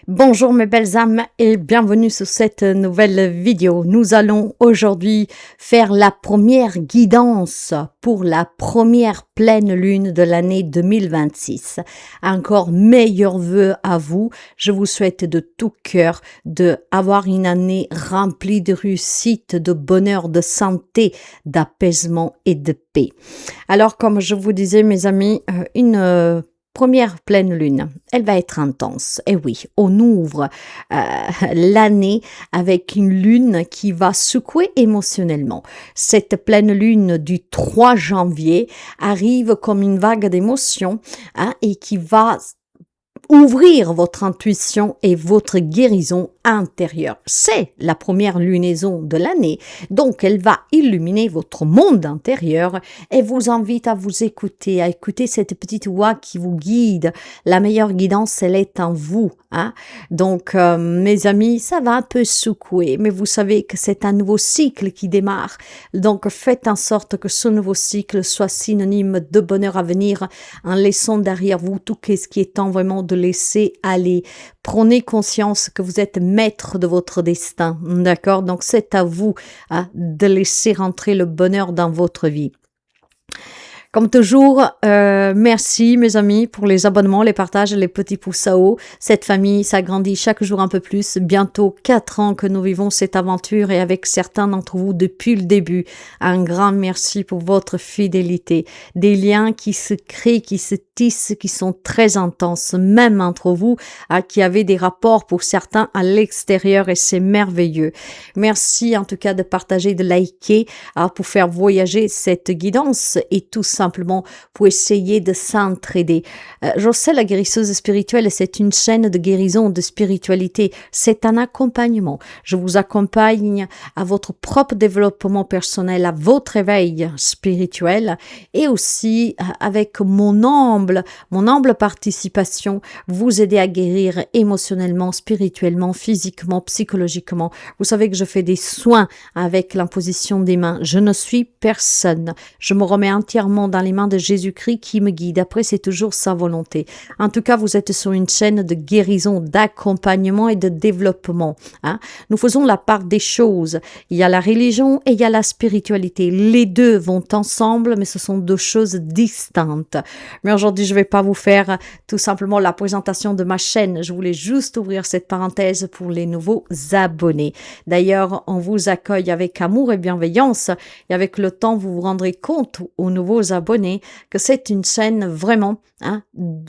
Bonjour mes belles âmes et bienvenue sur cette nouvelle vidéo. Nous allons aujourd'hui faire la première guidance pour la première pleine lune de l'année 2026. Encore meilleurs vœux à vous. Je vous souhaite de tout cœur d'avoir une année remplie de réussite, de bonheur, de santé, d'apaisement et de paix. Alors comme je vous disais mes amis, une première pleine lune, elle va être intense. Et oui, on ouvre l'année avec une lune qui va secouer émotionnellement. Cette pleine lune du 3 janvier arrive comme une vague d'émotions et qui va ouvrir votre intuition et votre guérison intérieure. C'est la première lunaison de l'année, donc elle va illuminer votre monde intérieur et vous invite à vous écouter, à écouter cette petite voix qui vous guide. La meilleure guidance, elle est en vous. Donc, mes amis, ça va un peu secouer, mais vous savez que c'est un nouveau cycle qui démarre. Donc, faites en sorte que ce nouveau cycle soit synonyme de bonheur à venir en laissant derrière vous tout ce qui est temps vraiment de laisser aller. Prenez conscience que vous êtes maître de votre destin, d'accord? Donc, c'est à vous de laisser rentrer le bonheur dans votre vie. Comme toujours, merci mes amis pour les abonnements, les partages, les petits pouces à haut. Cette famille s'agrandit chaque jour un peu plus. Bientôt 4 ans que nous vivons cette aventure et avec certains d'entre vous depuis le début. Un grand merci pour votre fidélité. Des liens qui se créent, qui se tissent, qui sont très intenses, même entre vous, qui avez des rapports pour certains à l'extérieur et c'est merveilleux. Merci en tout cas de partager, de liker pour faire voyager cette guidance et tout simplement pour essayer de s'entraider. Jocelle, la guérisseuse spirituelle, c'est une chaîne de guérison, de spiritualité. C'est un accompagnement. Je vous accompagne à votre propre développement personnel, à votre éveil spirituel et aussi avec mon humble participation, vous aider à guérir émotionnellement, spirituellement, physiquement, psychologiquement. Vous savez que je fais des soins avec l'imposition des mains. Je ne suis personne. Je me remets entièrement dans les mains de Jésus-Christ qui me guide. Après, c'est toujours sa volonté. En tout cas, vous êtes sur une chaîne de guérison, d'accompagnement et de développement. Nous faisons la part des choses. Il y a la religion et il y a la spiritualité. Les deux vont ensemble, mais ce sont deux choses distinctes. Mais aujourd'hui, je ne vais pas vous faire tout simplement la présentation de ma chaîne. Je voulais juste ouvrir cette parenthèse pour les nouveaux abonnés. D'ailleurs, on vous accueille avec amour et bienveillance et avec le temps, vous vous rendrez compte aux nouveaux abonnés que c'est une chaîne vraiment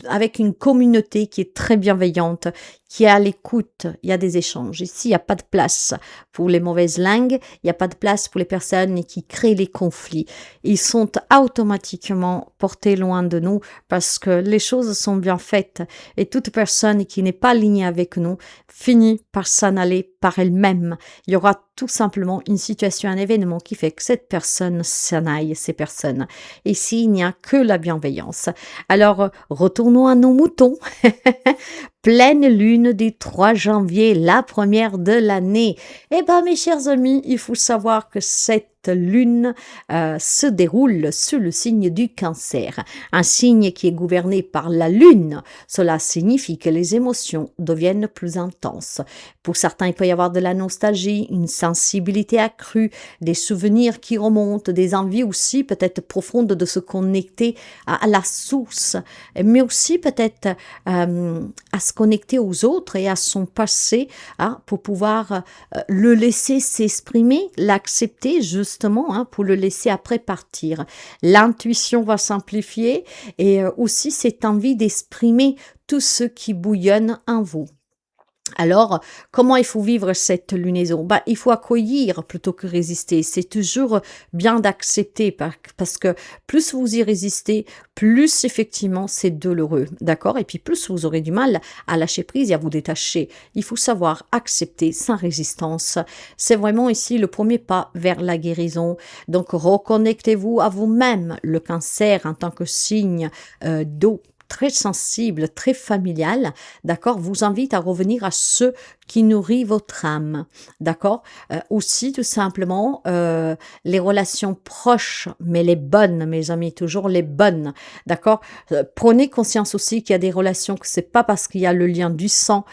avec une communauté qui est très bienveillante, qui est à l'écoute. Il y a des échanges. Ici, il n'y a pas de place pour les mauvaises langues, il n'y a pas de place pour les personnes qui créent les conflits. Ils sont automatiquement portés loin de nous parce que les choses sont bien faites et toute personne qui n'est pas alignée avec nous finit par s'en aller par elle-même. Il y aura tout simplement une situation, un événement qui fait que cette personne s'en aille, ces personnes. Ici, il n'y a que la bienveillance. Alors, retournons à nos moutons. Pleine lune du 3 janvier, la première de l'année. Eh bien, mes chers amis, il faut savoir que cette lune se déroule sous le signe du Cancer, un signe qui est gouverné par la lune. Cela signifie que les émotions deviennent plus intenses. Pour certains, il peut y avoir de la nostalgie, une sensibilité accrue, des souvenirs qui remontent, des envies aussi peut-être profondes de se connecter à la source, mais aussi peut-être à se connecter aux autres et à son passé pour pouvoir le laisser s'exprimer, l'accepter justement pour le laisser après partir. L'intuition va s'amplifier et aussi cette envie d'exprimer tout ce qui bouillonne en vous. Alors, comment il faut vivre cette lunaison? Il faut accueillir plutôt que résister. C'est toujours bien d'accepter parce que plus vous y résistez, plus effectivement c'est douloureux, d'accord? Et puis plus vous aurez du mal à lâcher prise et à vous détacher. Il faut savoir accepter sans résistance. C'est vraiment ici le premier pas vers la guérison. Donc, reconnectez-vous à vous-même. Le Cancer en tant que signe d'eau très sensible, très familial, d'accord, vous invite à revenir à ce qui nourrit votre âme, d'accord. Aussi, tout simplement, les relations proches, mais les bonnes, mes amis, toujours les bonnes, d'accord. Prenez conscience aussi qu'il y a des relations que c'est pas parce qu'il y a le lien du sang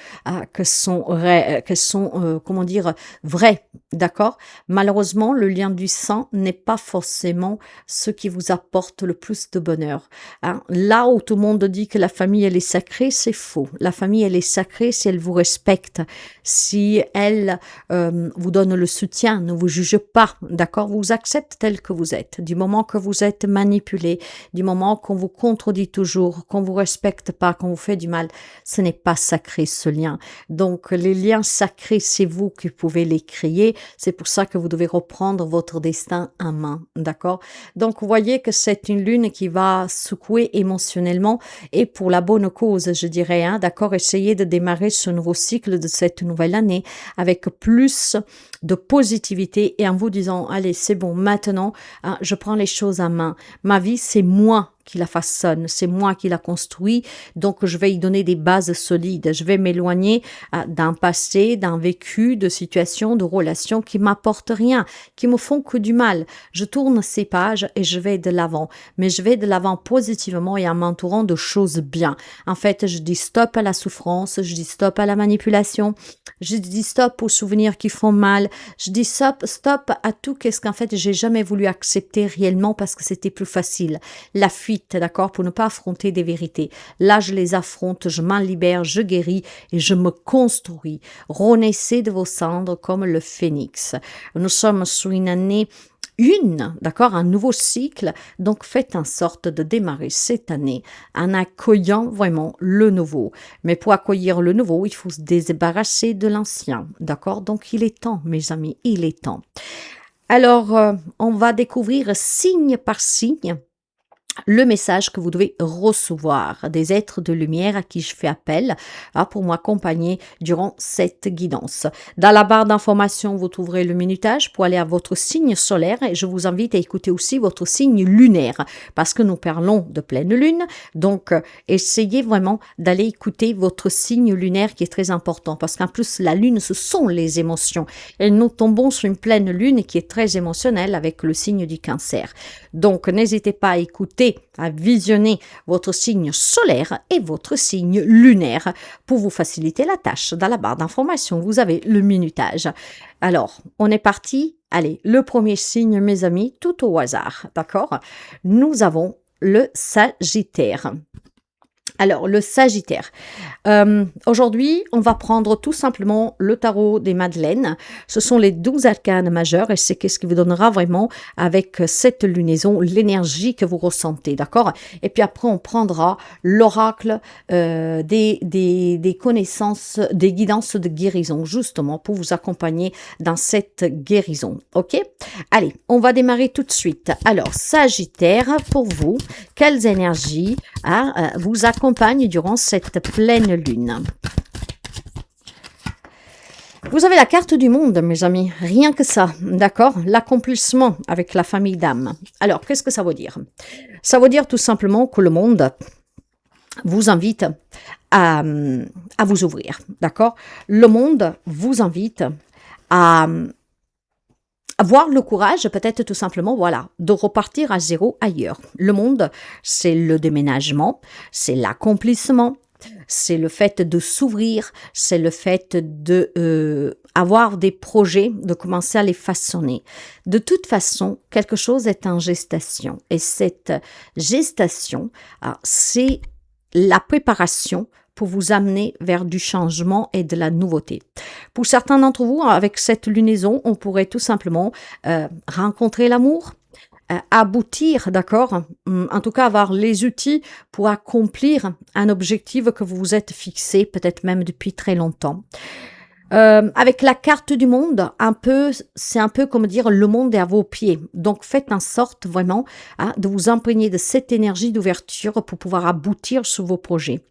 qu'elles sont, comment dire, vraies, d'accord. Malheureusement, le lien du sang n'est pas forcément ce qui vous apporte le plus de bonheur, hein. Là où tout le monde dit que la famille, elle est sacrée, c'est faux. La famille, elle est sacrée si elle vous respecte, si elle vous donne le soutien, ne vous juge pas, d'accord, vous accepte tel que vous êtes. Du moment que vous êtes manipulé, du moment qu'on vous contredit toujours, qu'on vous respecte pas, qu'on vous fait du mal, ce n'est pas sacré ce lien. Donc les liens sacrés, c'est vous qui pouvez les créer. C'est pour ça que vous devez reprendre votre destin en main, d'accord. Donc vous voyez que c'est une lune qui va secouer émotionnellement et pour la bonne cause, je dirais, hein, d'accord. Essayez de démarrer ce nouveau cycle de cette nouvelle année avec plus de positivité et en vous disant, allez, c'est bon, maintenant, hein, je prends les choses en main. Ma vie, c'est moi qui la façonne, c'est moi qui la construis, donc je vais y donner des bases solides. Je vais m'éloigner d'un passé, d'un vécu, de situations, de relations qui m'apportent rien, qui me font que du mal. Je tourne ces pages et je vais de l'avant, mais je vais de l'avant positivement et en m'entourant de choses bien. En fait, je dis stop à la souffrance, je dis stop à la manipulation, je dis stop aux souvenirs qui font mal, je dis stop à tout qu'est-ce qu'en fait j'ai jamais voulu accepter réellement parce que c'était plus facile. La fuite, d'accord, pour ne pas affronter des vérités. Là, je les affronte, je m'en libère, je guéris et je me construis. Renaissez de vos cendres comme le phénix. Nous sommes sous une année d'accord, un nouveau cycle. Donc, faites en sorte de démarrer cette année en accueillant vraiment le nouveau. Mais pour accueillir le nouveau, il faut se débarrasser de l'ancien, d'accord? Donc, il est temps, mes amis, il est temps. Alors, on va découvrir signe par signe le message que vous devez recevoir des êtres de lumière à qui je fais appel pour m'accompagner durant cette guidance. Dans la barre d'information, vous trouverez le minutage pour aller à votre signe solaire et je vous invite à écouter aussi votre signe lunaire parce que nous parlons de pleine lune. Donc, essayez vraiment d'aller écouter votre signe lunaire qui est très important parce qu'en plus, la lune, ce sont les émotions. Et nous tombons sur une pleine lune qui est très émotionnelle avec le signe du Cancer. Donc, n'hésitez pas à écouter, à visionner votre signe solaire et votre signe lunaire pour vous faciliter la tâche. Dans la barre d'information, vous avez le minutage. Alors, on est parti. Allez, le premier signe, mes amis, tout au hasard, d'accord? Nous avons le Sagittaire. Alors, le Sagittaire. Aujourd'hui, on va prendre tout simplement le tarot des Madeleines. Ce sont les 12 arcanes majeurs et c'est ce qui vous donnera vraiment avec cette lunaison l'énergie que vous ressentez, d'accord? Et puis après, on prendra l'oracle des connaissances, des guidances de guérison, justement pour vous accompagner dans cette guérison, ok? Allez, on va démarrer tout de suite. Alors, Sagittaire, pour vous, quelles énergies vous accompagnent durant cette pleine lune? Vous avez la carte du monde, mes amis, rien que ça, d'accord? L'accomplissement avec la famille d'âme. Alors, qu'est-ce que ça veut dire? Ça veut dire tout simplement que le monde vous invite à vous ouvrir, d'accord? Le monde vous invite à avoir le courage, peut-être tout simplement, voilà, de repartir à zéro ailleurs. Le monde, c'est le déménagement, c'est l'accomplissement, c'est le fait de s'ouvrir, c'est le fait de avoir des projets, de commencer à les façonner. De toute façon, quelque chose est en gestation. Et cette gestation, c'est la préparation pour vous amener vers du changement et de la nouveauté. Pour certains d'entre vous, avec cette lunaison, on pourrait tout simplement rencontrer l'amour, aboutir, d'accord? En tout cas, avoir les outils pour accomplir un objectif que vous vous êtes fixé, peut-être même depuis très longtemps. Avec la carte du monde, un peu, c'est un peu comme dire le monde est à vos pieds. Donc faites en sorte vraiment de vous imprégner de cette énergie d'ouverture pour pouvoir aboutir sur vos projets.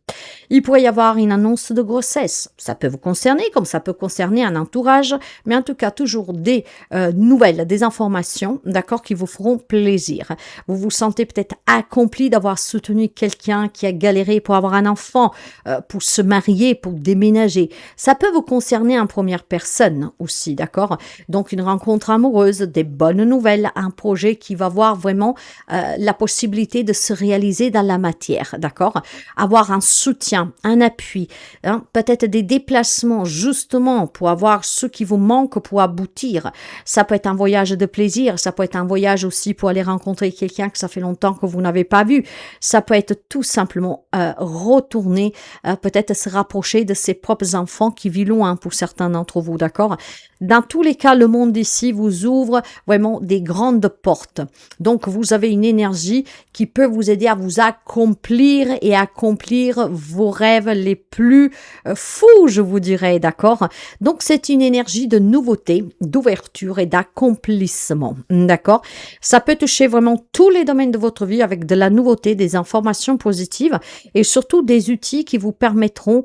Il pourrait y avoir une annonce de grossesse. Ça peut vous concerner, comme ça peut concerner un entourage, mais en tout cas, toujours des nouvelles, des informations, d'accord, qui vous feront plaisir. Vous vous sentez peut-être accompli d'avoir soutenu quelqu'un qui a galéré pour avoir un enfant, pour se marier, pour déménager. Ça peut vous concerner en première personne aussi, d'accord? Donc, une rencontre amoureuse, des bonnes nouvelles, un projet qui va voir vraiment la possibilité de se réaliser dans la matière, d'accord? Avoir un soutien, un appui, hein, peut-être des déplacements justement pour avoir ce qui vous manque pour aboutir. Ça peut être un voyage de plaisir, ça peut être un voyage aussi pour aller rencontrer quelqu'un que ça fait longtemps que vous n'avez pas vu. Ça peut être tout simplement retourner, peut-être se rapprocher de ses propres enfants qui vivent loin pour certains d'entre vous, d'accord? Dans tous les cas, le monde ici vous ouvre vraiment des grandes portes. Donc, vous avez une énergie qui peut vous aider à vous accomplir et accomplir vos rêves les plus fous, je vous dirais, d'accord? Donc, c'est une énergie de nouveauté, d'ouverture et d'accomplissement, d'accord? Ça peut toucher vraiment tous les domaines de votre vie avec de la nouveauté, des informations positives et surtout des outils qui vous permettront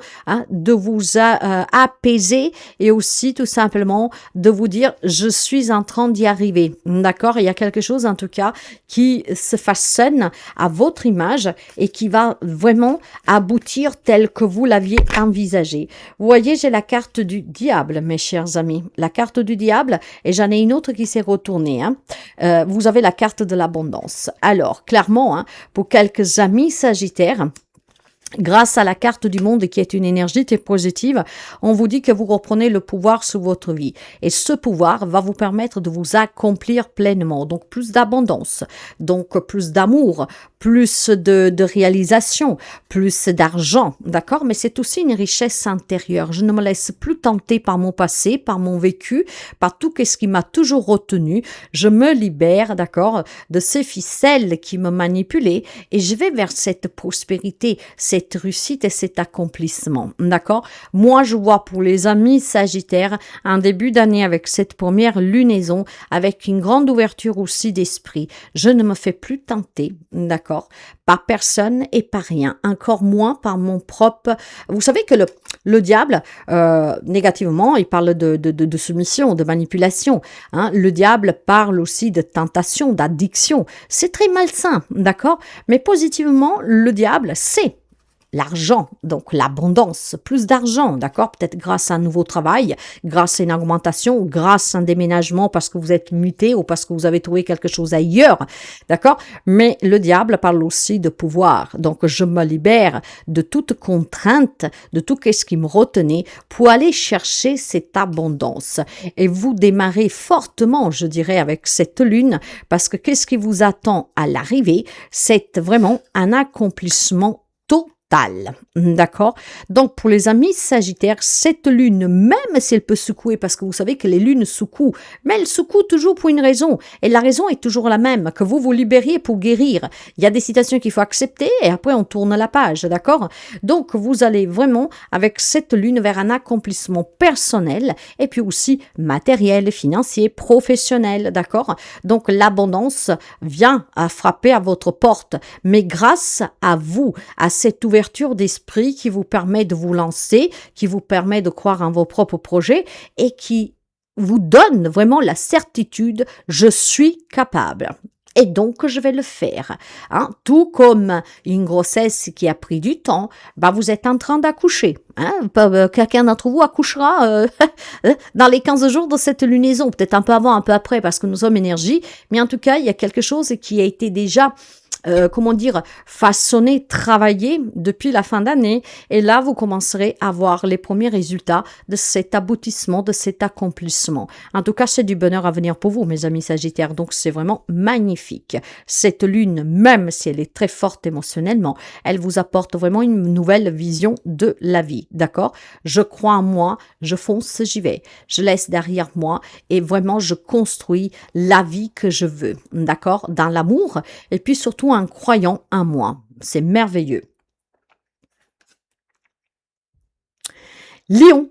de vous apaiser et aussi tout simplement de vous dire je suis en train d'y arriver, d'accord? Il y a quelque chose en tout cas qui se façonne à votre image et qui va vraiment aboutir tel que vous l'aviez envisagé. Vous voyez, j'ai la carte du diable, mes chers amis, la carte du diable, et j'en ai une autre qui s'est retournée. Vous avez la carte de l'abondance. Alors, clairement, pour quelques amis sagittaires, grâce à la carte du monde qui est une énergie très positive, on vous dit que vous reprenez le pouvoir sur votre vie. Et ce pouvoir va vous permettre de vous accomplir pleinement. Donc plus d'abondance, donc plus d'amour, plus de réalisation, plus d'argent, d'accord? Mais c'est aussi une richesse intérieure. Je ne me laisse plus tenter par mon passé, par mon vécu, par tout ce qui m'a toujours retenu. Je me libère, d'accord, de ces ficelles qui me manipulaient et je vais vers cette prospérité, cette réussite et cet accomplissement, d'accord? Moi, je vois pour les amis sagittaires un début d'année avec cette première lunaison, avec une grande ouverture aussi d'esprit. Je ne me fais plus tenter, d'accord? Par personne et par rien, encore moins par mon propre... Vous savez que le diable, négativement, il parle de soumission, de manipulation. Hein? Le diable parle aussi de tentation, d'addiction. C'est très malsain, d'accord? Mais positivement, le diable, c'est l'argent, donc l'abondance, plus d'argent, d'accord? Peut-être grâce à un nouveau travail, grâce à une augmentation, grâce à un déménagement parce que vous êtes muté ou parce que vous avez trouvé quelque chose ailleurs, d'accord? Mais le diable parle aussi de pouvoir. Donc, je me libère de toute contrainte, de tout ce qui me retenait pour aller chercher cette abondance. Et vous démarrez fortement, je dirais, avec cette lune parce que qu'est-ce qui vous attend à l'arrivée? C'est vraiment un accomplissement total. D'accord? Donc, pour les amis sagittaires, cette lune, même si elle peut secouer, parce que vous savez que les lunes secouent, mais elles secouent toujours pour une raison. Et la raison est toujours la même, que vous vous libériez pour guérir. Il y a des situations qu'il faut accepter et après on tourne la page, d'accord? Donc, vous allez vraiment, avec cette lune, vers un accomplissement personnel et puis aussi matériel, financier, professionnel, d'accord? Donc, l'abondance vient à frapper à votre porte, mais grâce à vous, à cette ouverture d'esprit qui vous permet de vous lancer, qui vous permet de croire en vos propres projets et qui vous donne vraiment la certitude, je suis capable. Et donc, je vais le faire. Hein? Tout comme une grossesse qui a pris du temps, vous êtes en train d'accoucher. Hein? Quelqu'un d'entre vous accouchera dans les 15 jours de cette lunaison, peut-être un peu avant, un peu après, parce que nous sommes énergie. Mais en tout cas, il y a quelque chose qui a été déjà façonné, travaillé depuis la fin d'année. Et là, vous commencerez à voir les premiers résultats de cet aboutissement, de cet accomplissement. En tout cas, c'est du bonheur à venir pour vous, mes amis sagittaires. Donc, c'est vraiment magnifique. Cette lune, même si elle est très forte émotionnellement, elle vous apporte vraiment une nouvelle vision de la vie. D'accord? Je crois en moi, je fonce, j'y vais. Je laisse derrière moi et vraiment, je construis la vie que je veux. D'accord? Dans l'amour et puis surtout en croyant en moi. C'est merveilleux. Lion.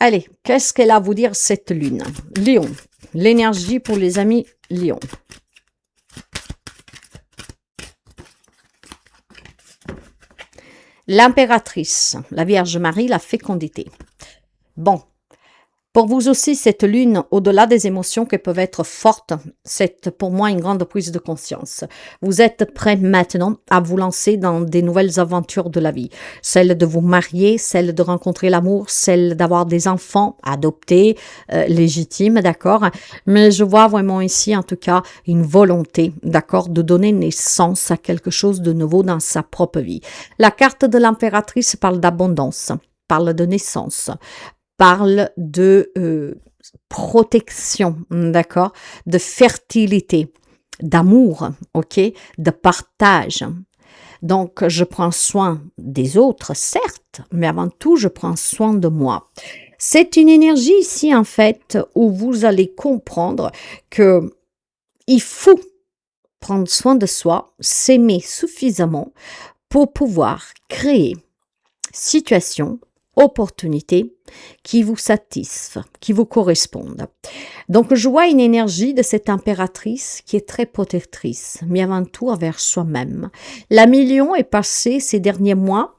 Allez, qu'est-ce qu'elle a à vous dire cette lune? Lion, l'énergie pour les amis Lion. L'impératrice, la Vierge Marie, la fécondité. Bon, pour vous aussi, cette lune, au-delà des émotions qui peuvent être fortes, c'est pour moi une grande prise de conscience. Vous êtes prêt maintenant à vous lancer dans des nouvelles aventures de la vie. Celle de vous marier, celle de rencontrer l'amour, celle d'avoir des enfants adoptés, légitimes, d'accord? Mais je vois vraiment ici, en tout cas, une volonté, d'accord, de donner naissance à quelque chose de nouveau dans sa propre vie. La carte de l'impératrice parle d'abondance, parle de naissance, parle de protection, d'accord, de fertilité, d'amour, ok, de partage. Donc, je prends soin des autres, certes, mais avant tout, je prends soin de moi. C'est une énergie ici, en fait, où vous allez comprendre que il faut prendre soin de soi, s'aimer suffisamment pour pouvoir créer situation, opportunités qui vous satisfont, qui vous correspondent. Donc, je vois une énergie de cette impératrice qui est très protectrice, mais avant tout envers soi-même. La Lion est passée ces derniers mois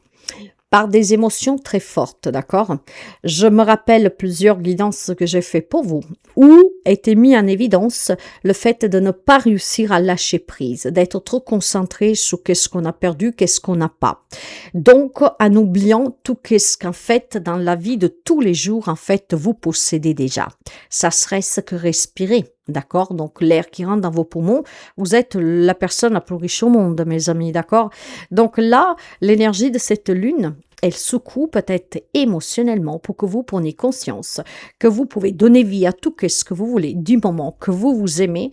par des émotions très fortes, d'accord? Je me rappelle plusieurs guidances que j'ai fait pour vous, où était mis en évidence le fait de ne pas réussir à lâcher prise, d'être trop concentré sur qu'est-ce qu'on a perdu, qu'est-ce qu'on n'a pas. Donc, en oubliant tout qu'est-ce qu'en fait, dans la vie de tous les jours, en fait, vous possédez déjà. Ça serait ce que respirer. D'accord? Donc, l'air qui rentre dans vos poumons, vous êtes la personne la plus riche au monde, mes amis, d'accord? Donc là, l'énergie de cette lune, elle secoue peut-être émotionnellement pour que vous preniez conscience que vous pouvez donner vie à tout ce que vous voulez du moment que vous vous aimez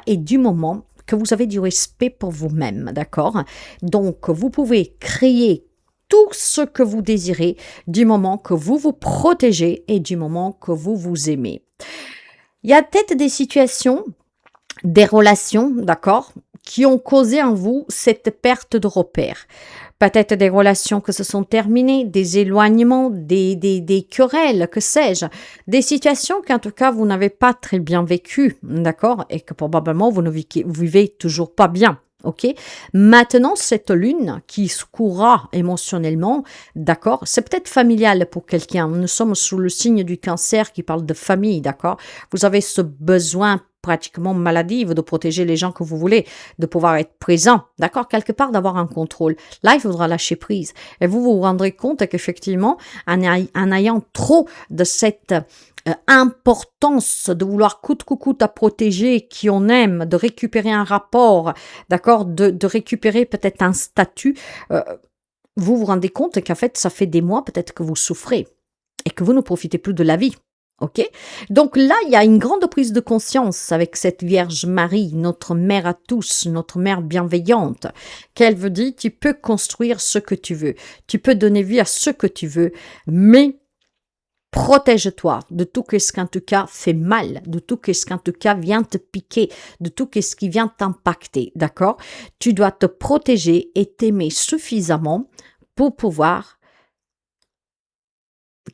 et du moment que vous avez du respect pour vous-même, d'accord? Donc, vous pouvez créer tout ce que vous désirez du moment que vous vous protégez et du moment que vous vous aimez. Il y a peut-être des situations, des relations, d'accord, qui ont causé en vous cette perte de repères. Peut-être des relations que se sont terminées, des éloignements, des querelles, que sais-je. Des situations qu'en tout cas, vous n'avez pas très bien vécues, d'accord, et que probablement vous ne vivez toujours pas bien. Ok. Maintenant, cette lune qui secourra émotionnellement, d'accord, c'est peut-être familial pour quelqu'un. Nous sommes sous le signe du cancer qui parle de famille, d'accord. Vous avez ce besoin pratiquement maladif de protéger les gens que vous voulez, de pouvoir être présent, d'accord, quelque part d'avoir un contrôle. Là, il faudra lâcher prise. Et vous vous rendrez compte qu'effectivement, en ayant trop de cette importance de vouloir coûte que coûte à protéger qui on aime, de récupérer un rapport, d'accord, de récupérer peut-être un statut, vous vous rendez compte qu'en fait, ça fait des mois peut-être que vous souffrez et que vous ne profitez plus de la vie. Ok? Donc là, il y a une grande prise de conscience avec cette Vierge Marie, notre mère à tous, notre mère bienveillante, qu'elle veut dire, tu peux construire ce que tu veux, tu peux donner vie à ce que tu veux, mais protège-toi de tout ce qui en tout cas fait mal, de tout ce qui en tout cas vient te piquer, de tout ce qui vient t'impacter, d'accord? Tu dois te protéger et t'aimer suffisamment pour pouvoir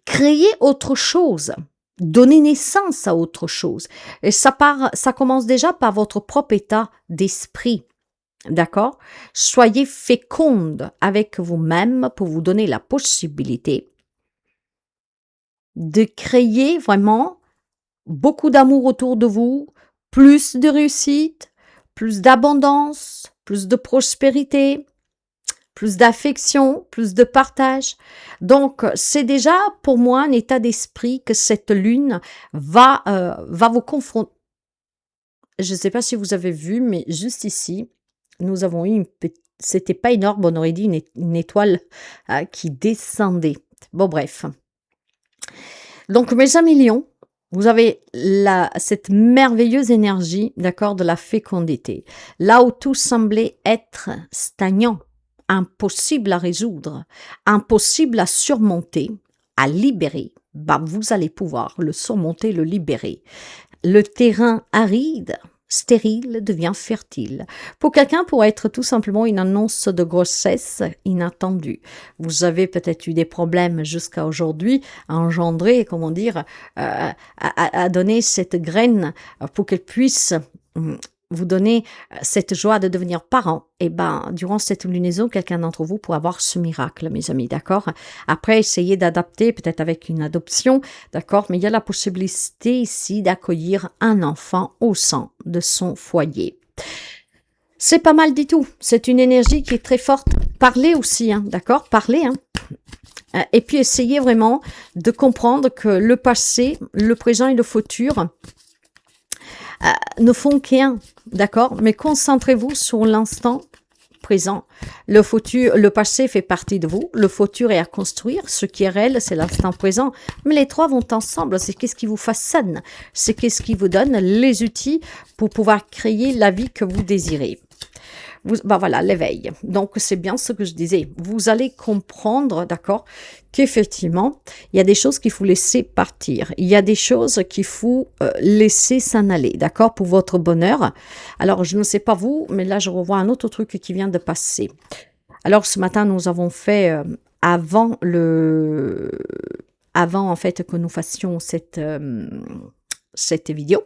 créer autre chose, donner naissance à autre chose. Et ça commence déjà par votre propre état d'esprit. D'accord? Soyez féconde avec vous-même pour vous donner la possibilité de créer vraiment beaucoup d'amour autour de vous, plus de réussite, plus d'abondance, plus de prospérité, plus d'affection, plus de partage. Donc, c'est déjà pour moi un état d'esprit que cette lune va vous confronter. Je ne sais pas si vous avez vu, mais juste ici, nous avons eu c'était pas énorme, on aurait dit une étoile qui descendait. Bon, bref. Donc, mes amis lions, vous avez cette merveilleuse énergie, d'accord, de la fécondité. Là où tout semblait être stagnant, impossible à résoudre, impossible à surmonter, à libérer, vous allez pouvoir le surmonter, le libérer. Le terrain aride, stérile devient fertile. Pour quelqu'un, pourrait être tout simplement une annonce de grossesse inattendue. Vous avez peut-être eu des problèmes jusqu'à aujourd'hui à engendrer, comment dire, à donner cette graine pour qu'elle puisse vous donner cette joie de devenir parent. Et ben, durant cette lunaison, quelqu'un d'entre vous pourra avoir ce miracle, mes amis, d'accord? Après, essayez d'adapter, peut-être avec une adoption, d'accord? Mais il y a la possibilité ici d'accueillir un enfant au sein de son foyer. C'est pas mal du tout. C'est une énergie qui est très forte. Parlez aussi, hein, d'accord? Parlez, hein. Et puis, essayez vraiment de comprendre que le passé, le présent et le futur ne font qu'un, d'accord? Mais concentrez-vous sur l'instant présent. Le futur, le passé fait partie de vous. Le futur est à construire. Ce qui est réel, c'est l'instant présent. Mais les trois vont ensemble. C'est qu'est-ce qui vous façonne. C'est qu'est-ce qui vous donne les outils pour pouvoir créer la vie que vous désirez. Ben voilà, l'éveil. Donc, c'est bien ce que je disais. Vous allez comprendre, d'accord, qu'effectivement, il y a des choses qu'il faut laisser partir. Il y a des choses qu'il faut laisser s'en aller, d'accord, pour votre bonheur. Alors, je ne sais pas vous, mais là, je revois un autre truc qui vient de passer. Alors, ce matin, nous avons fait, avant en fait, que nous fassions cette vidéo,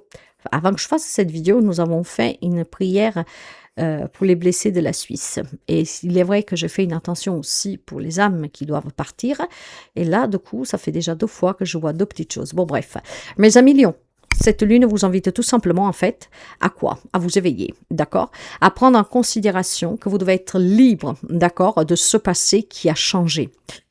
avant que je fasse cette vidéo, nous avons fait une prière pour les blessés de la Suisse. Et il est vrai que je fais une intention aussi pour les âmes qui doivent partir. Et là, du coup, ça fait déjà 2 fois que je vois 2 petites choses. Bon, bref. Mes amis lions, cette lune vous invite tout simplement, en fait, à quoi? À vous éveiller, d'accord? À prendre en considération que vous devez être libre, d'accord, de ce passé qui a changé.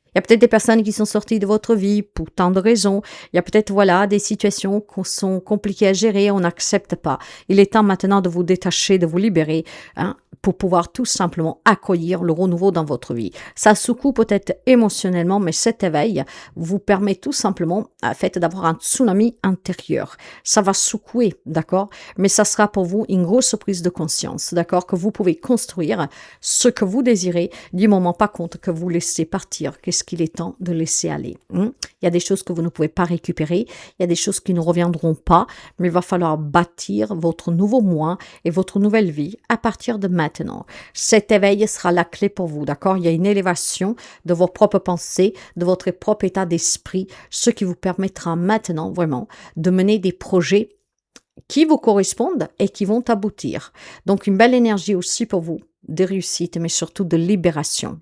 Il y a peut-être des personnes qui sont sorties de votre vie pour tant de raisons. Il y a peut-être, voilà, des situations qui sont compliquées à gérer, on n'accepte pas. Il est temps maintenant de vous détacher, de vous libérer, hein, pour pouvoir tout simplement accueillir le renouveau dans votre vie. Ça secoue peut-être émotionnellement, mais cet éveil vous permet tout simplement, en fait, d'avoir un tsunami intérieur. Ça va secouer, d'accord? Mais ça sera pour vous une grosse prise de conscience, d'accord? Que vous pouvez construire ce que vous désirez du moment, par contre, que vous laissez partir. Qu'est-ce qu'il est temps de laisser aller? Il y a des choses que vous ne pouvez pas récupérer, il y a des choses qui ne reviendront pas, mais il va falloir bâtir votre nouveau moi et votre nouvelle vie à partir de maintenant. Cet éveil sera la clé pour vous, d'accord? Il y a une élévation de vos propres pensées, de votre propre état d'esprit, ce qui vous permettra maintenant vraiment de mener des projets qui vous correspondent et qui vont aboutir. Donc une belle énergie aussi pour vous, de réussite, mais surtout de libération.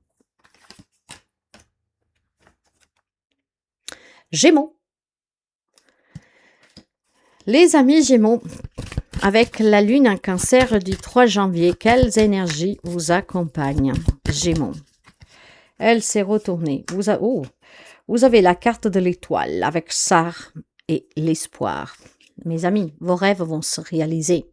Gémeaux. Les amis Gémeaux, avec la lune en cancer du 3 janvier, quelles énergies vous accompagnent? Gémeaux. Elle s'est retournée. Vous avez la carte de l'étoile avec Sar et l'espoir. Mes amis, vos rêves vont se réaliser.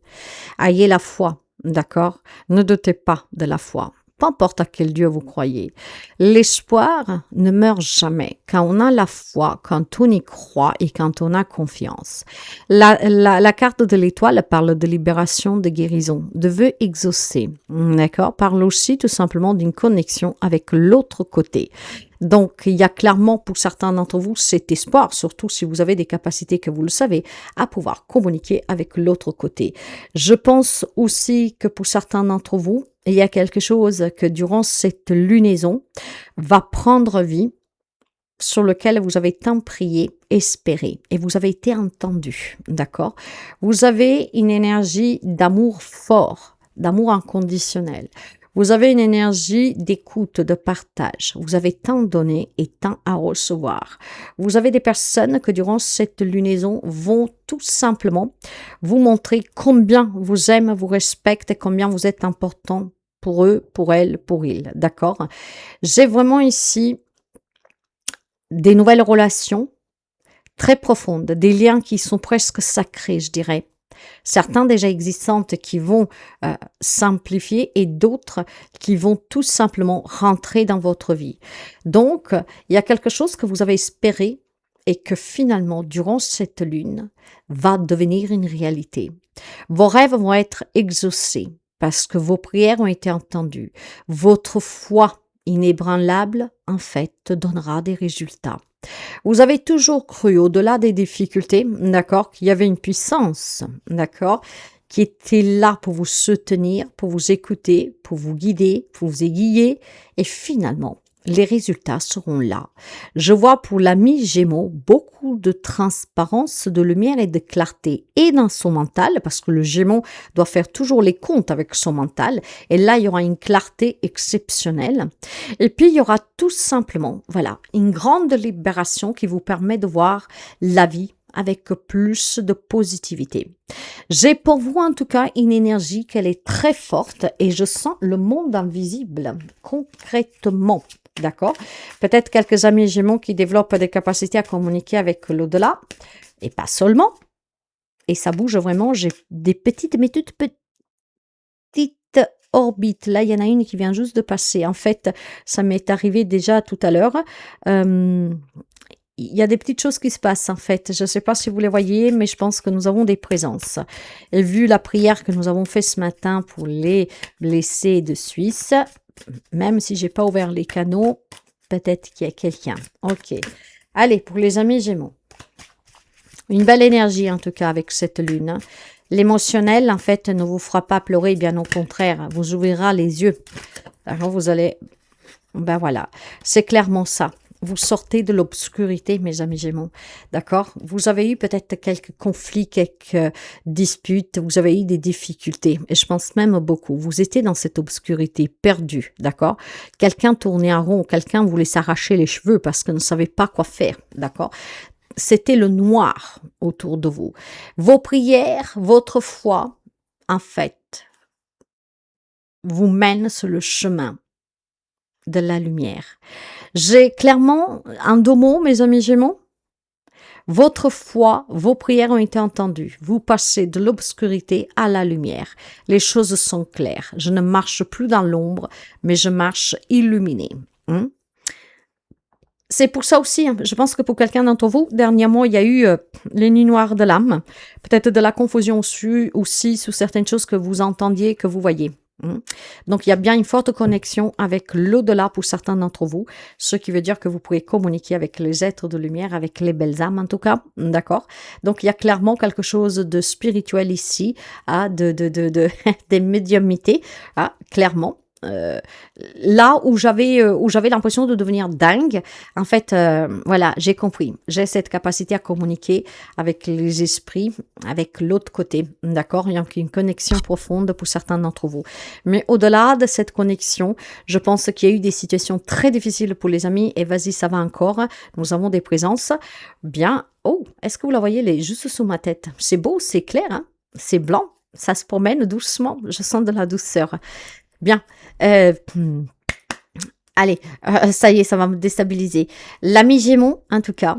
Ayez la foi, d'accord? Ne doutez pas de la foi. Peu importe à quel Dieu vous croyez. L'espoir ne meurt jamais. Quand on a la foi, quand on y croit et quand on a confiance. La carte de l'étoile parle de libération, de guérison, de vœux exaucés. D'accord? Parle aussi tout simplement d'une connexion avec l'autre côté. Donc, il y a clairement pour certains d'entre vous cet espoir, surtout si vous avez des capacités que vous le savez, à pouvoir communiquer avec l'autre côté. Je pense aussi que pour certains d'entre vous, il y a quelque chose que durant cette lunaison va prendre vie, sur lequel vous avez tant prié, espéré, et vous avez été entendu, d'accord? Vous avez une énergie d'amour fort, d'amour inconditionnel. Vous avez une énergie d'écoute, de partage. Vous avez tant donné et tant à recevoir. Vous avez des personnes que durant cette lunaison vont tout simplement vous montrer combien vous aiment, vous respectent et combien vous êtes important pour eux, pour elles, pour ils. D'accord? J'ai vraiment ici des nouvelles relations très profondes, des liens qui sont presque sacrés, je dirais. Certains déjà existantes qui vont s'amplifier et d'autres qui vont tout simplement rentrer dans votre vie. Donc, il y a quelque chose que vous avez espéré et que finalement, durant cette lune, va devenir une réalité. Vos rêves vont être exaucés parce que vos prières ont été entendues. Votre foi inébranlable, en fait, donnera des résultats. Vous avez toujours cru, au-delà des difficultés, d'accord, qu'il y avait une puissance, d'accord? qui était là pour vous soutenir, pour vous écouter, pour vous guider, pour vous aiguiller. Et finalement, les résultats seront là. Je vois pour l'ami Gémeaux beaucoup de transparence, de lumière et de clarté, et dans son mental, parce que le Gémeaux doit faire toujours les comptes avec son mental, et là, il y aura une clarté exceptionnelle. Et puis, il y aura tout simplement, voilà, une grande libération qui vous permet de voir la vie avec plus de positivité. J'ai pour vous en tout cas une énergie qu'elle est très forte et je sens le monde invisible concrètement. D'accord? Peut-être quelques amis Gémeaux qui développent des capacités à communiquer avec l'au-delà et pas seulement. Et ça bouge vraiment. J'ai des petites, mais toutes petites orbites. Là, il y en a une qui vient juste de passer. En fait, ça m'est arrivé déjà tout à l'heure. Il y a des petites choses qui se passent en fait. Je ne sais pas si vous les voyez, mais je pense que nous avons des présences. Et vu la prière que nous avons faite ce matin pour les blessés de Suisse, même si j'ai pas ouvert les canaux, peut-être qu'il y a quelqu'un. Ok. Allez, pour les amis Gémeaux. Une belle énergie en tout cas avec cette lune. L'émotionnel en fait ne vous fera pas pleurer, bien au contraire, vous ouvrira les yeux. Alors vous allez... Ben voilà, c'est clairement ça. Vous sortez de l'obscurité, mes amis Gémeaux, d'accord? Vous avez eu peut-être quelques conflits, quelques disputes, vous avez eu des difficultés, et je pense même beaucoup. Vous étiez dans cette obscurité, perdu, d'accord? Quelqu'un tournait en rond, quelqu'un voulait s'arracher les cheveux parce qu'il ne savait pas quoi faire, d'accord? C'était le noir autour de vous. Vos prières, votre foi, en fait, vous mènent sur le chemin de la lumière. J'ai clairement un deux mots, mes amis Gémeaux. Votre foi, vos prières ont été entendues. Vous passez de l'obscurité à la lumière. Les choses sont claires. Je ne marche plus dans l'ombre, mais je marche illuminée. C'est pour ça aussi, je pense que pour quelqu'un d'entre vous, dernièrement, il y a eu les nuits noires de l'âme. Peut-être de la confusion aussi sur certaines choses que vous entendiez, que vous voyez. Donc, il y a bien une forte connexion avec l'au-delà pour certains d'entre vous, ce qui veut dire que vous pouvez communiquer avec les êtres de lumière, avec les belles âmes en tout cas, d'accord? Donc, il y a clairement quelque chose de spirituel ici, des médiumnités, clairement. Là où j'avais l'impression de devenir dingue, en fait, voilà, j'ai compris. J'ai cette capacité à communiquer avec les esprits, avec l'autre côté, d'accord? Il y a une connexion profonde pour certains d'entre vous. Mais au-delà de cette connexion, je pense qu'il y a eu des situations très difficiles pour les amis, et vas-y, ça va encore. Nous avons des présences. Bien. Oh, est-ce que vous la voyez, elle est juste sous ma tête? C'est beau, c'est clair, hein? C'est blanc. Ça se promène doucement. Je sens de la douceur. Bien. Allez, ça y est, ça va me déstabiliser. L'ami Gémeaux, en tout cas,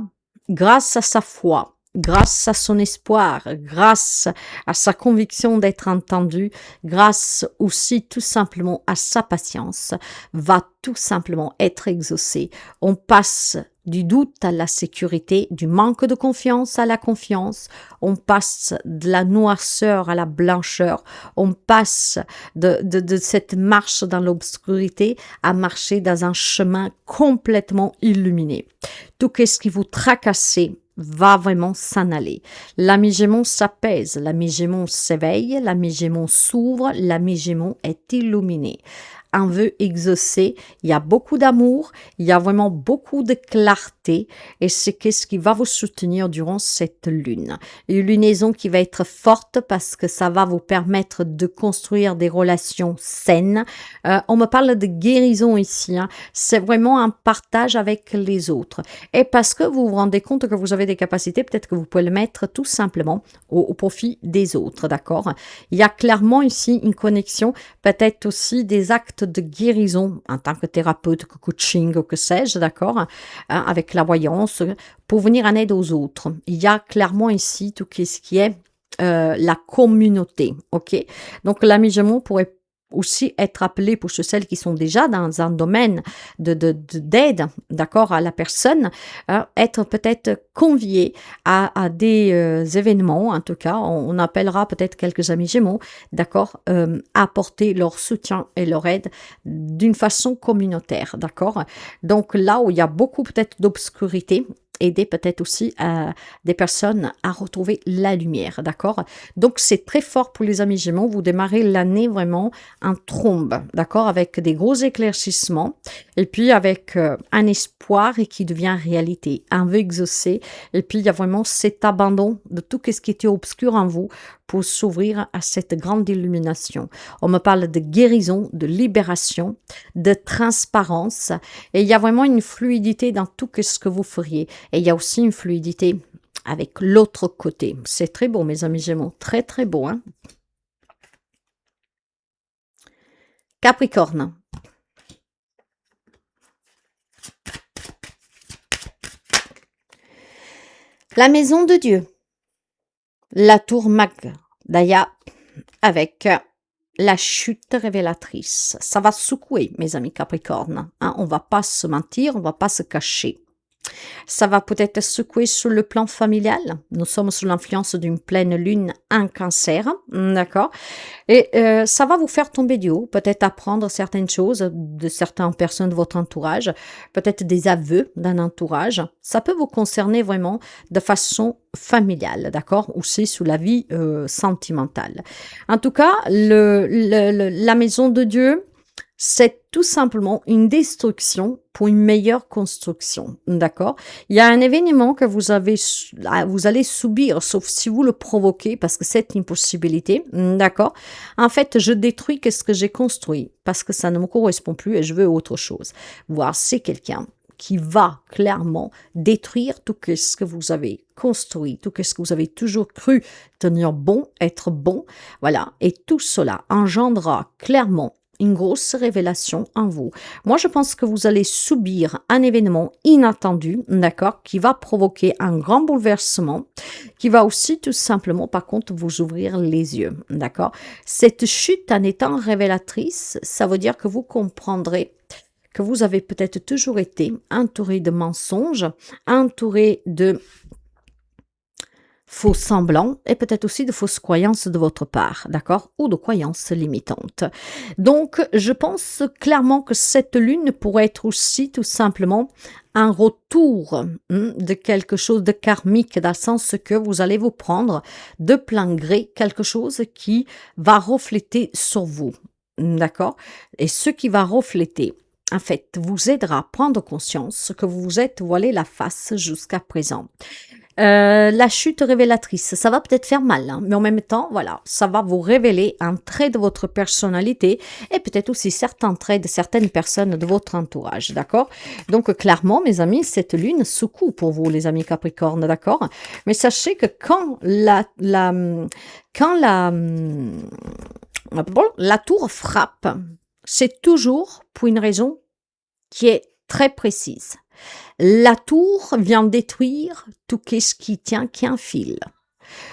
grâce à sa foi, grâce à son espoir, grâce à sa conviction d'être entendu, grâce aussi tout simplement à sa patience, va tout simplement être exaucé. On passe du doute à la sécurité, du manque de confiance à la confiance, on passe de la noirceur à la blancheur, on passe de cette marche dans l'obscurité à marcher dans un chemin complètement illuminé. Tout ce qui vous tracassait va vraiment s'en aller. L'ami Gémeaux s'apaise, l'ami Gémeaux s'éveille, l'ami Gémeaux s'ouvre, l'ami Gémeaux est illuminé. Un vœu exaucé, il y a beaucoup d'amour, il y a vraiment beaucoup de clarté et c'est ce qui va vous soutenir durant cette lune. Une lunaison qui va être forte parce que ça va vous permettre de construire des relations saines. On me parle de guérison ici, hein. C'est vraiment un partage avec les autres. Et parce que vous vous rendez compte que vous avez des capacités, peut-être que vous pouvez le mettre tout simplement au profit des autres, d'accord? Il y a clairement ici une connexion, peut-être aussi des actes de guérison en tant que thérapeute, que coaching, que sais-je, d'accord, avec la voyance, pour venir en aide aux autres. Il y a clairement ici tout ce qui est la communauté, ok? Donc l'ami Gémeaux pourrait aussi être appelé pour celles qui sont déjà dans un domaine d'aide, d'accord, à la personne, être peut-être convié à des événements, en tout cas, on appellera peut-être quelques amis Gémeaux, d'accord, apporter leur soutien et leur aide d'une façon communautaire, d'accord. Donc là où il y a beaucoup peut-être d'obscurité, aider peut-être aussi des personnes à retrouver la lumière, d'accord? Donc c'est très fort pour les amis Gémeaux, vous démarrez l'année vraiment en trombe, d'accord? Avec des gros éclaircissements et puis avec un espoir et qui devient réalité, un vœu exaucé et puis il y a vraiment cet abandon de tout ce qui était obscur en vous pour s'ouvrir à cette grande illumination. On me parle de guérison, de libération, de transparence et il y a vraiment une fluidité dans tout ce que vous feriez. Et il y a aussi une fluidité avec l'autre côté. C'est très beau, mes amis Gémeaux. Très, très beau. Hein? Capricorne. La maison de Dieu. La tour Magdaya avec la chute révélatrice. Ça va secouer, mes amis Capricorne. Hein? On va pas se mentir, on va pas se cacher. Ça va peut-être secouer sur le plan familial. Nous sommes sous l'influence d'une pleine lune en cancer, d'accord? Et ça va vous faire tomber du haut, peut-être apprendre certaines choses de certaines personnes de votre entourage, peut-être des aveux d'un entourage. Ça peut vous concerner vraiment de façon familiale, d'accord? Aussi sous la vie sentimentale. En tout cas, la maison de Dieu, c'est tout simplement une destruction pour une meilleure construction, d'accord? Il y a un événement que vous allez subir, sauf si vous le provoquez, parce que c'est une possibilité, d'accord? En fait, je détruis ce que j'ai construit, parce que ça ne me correspond plus et je veux autre chose. Voir, c'est quelqu'un qui va clairement détruire tout ce que vous avez construit, tout ce que vous avez toujours cru tenir bon, être bon, voilà. Et tout cela engendrera clairement une grosse révélation en vous. Moi, je pense que vous allez subir un événement inattendu, d'accord, qui va provoquer un grand bouleversement, qui va aussi tout simplement, par contre, vous ouvrir les yeux, d'accord. Cette chute en étant révélatrice, ça veut dire que vous comprendrez que vous avez peut-être toujours été entouré de mensonges, entouré de faux semblants et peut-être aussi de fausses croyances de votre part, d'accord? Ou de croyances limitantes. Donc, je pense clairement que cette lune pourrait être aussi tout simplement un retour de quelque chose de karmique, dans le sens que vous allez vous prendre de plein gré quelque chose qui va refléter sur vous, d'accord? Et ce qui va refléter, en fait, vous aidera à prendre conscience que vous vous êtes voilé la face jusqu'à présent. La chute révélatrice, ça va peut-être faire mal, hein, mais en même temps, voilà, ça va vous révéler un trait de votre personnalité et peut-être aussi certains traits de certaines personnes de votre entourage, d'accord? Donc, clairement, mes amis, cette lune secoue pour vous, les amis Capricorne, d'accord? Mais sachez que quand la tour frappe, c'est toujours pour une raison qui est très précise. La tour vient détruire tout ce qui tient, qui enfile.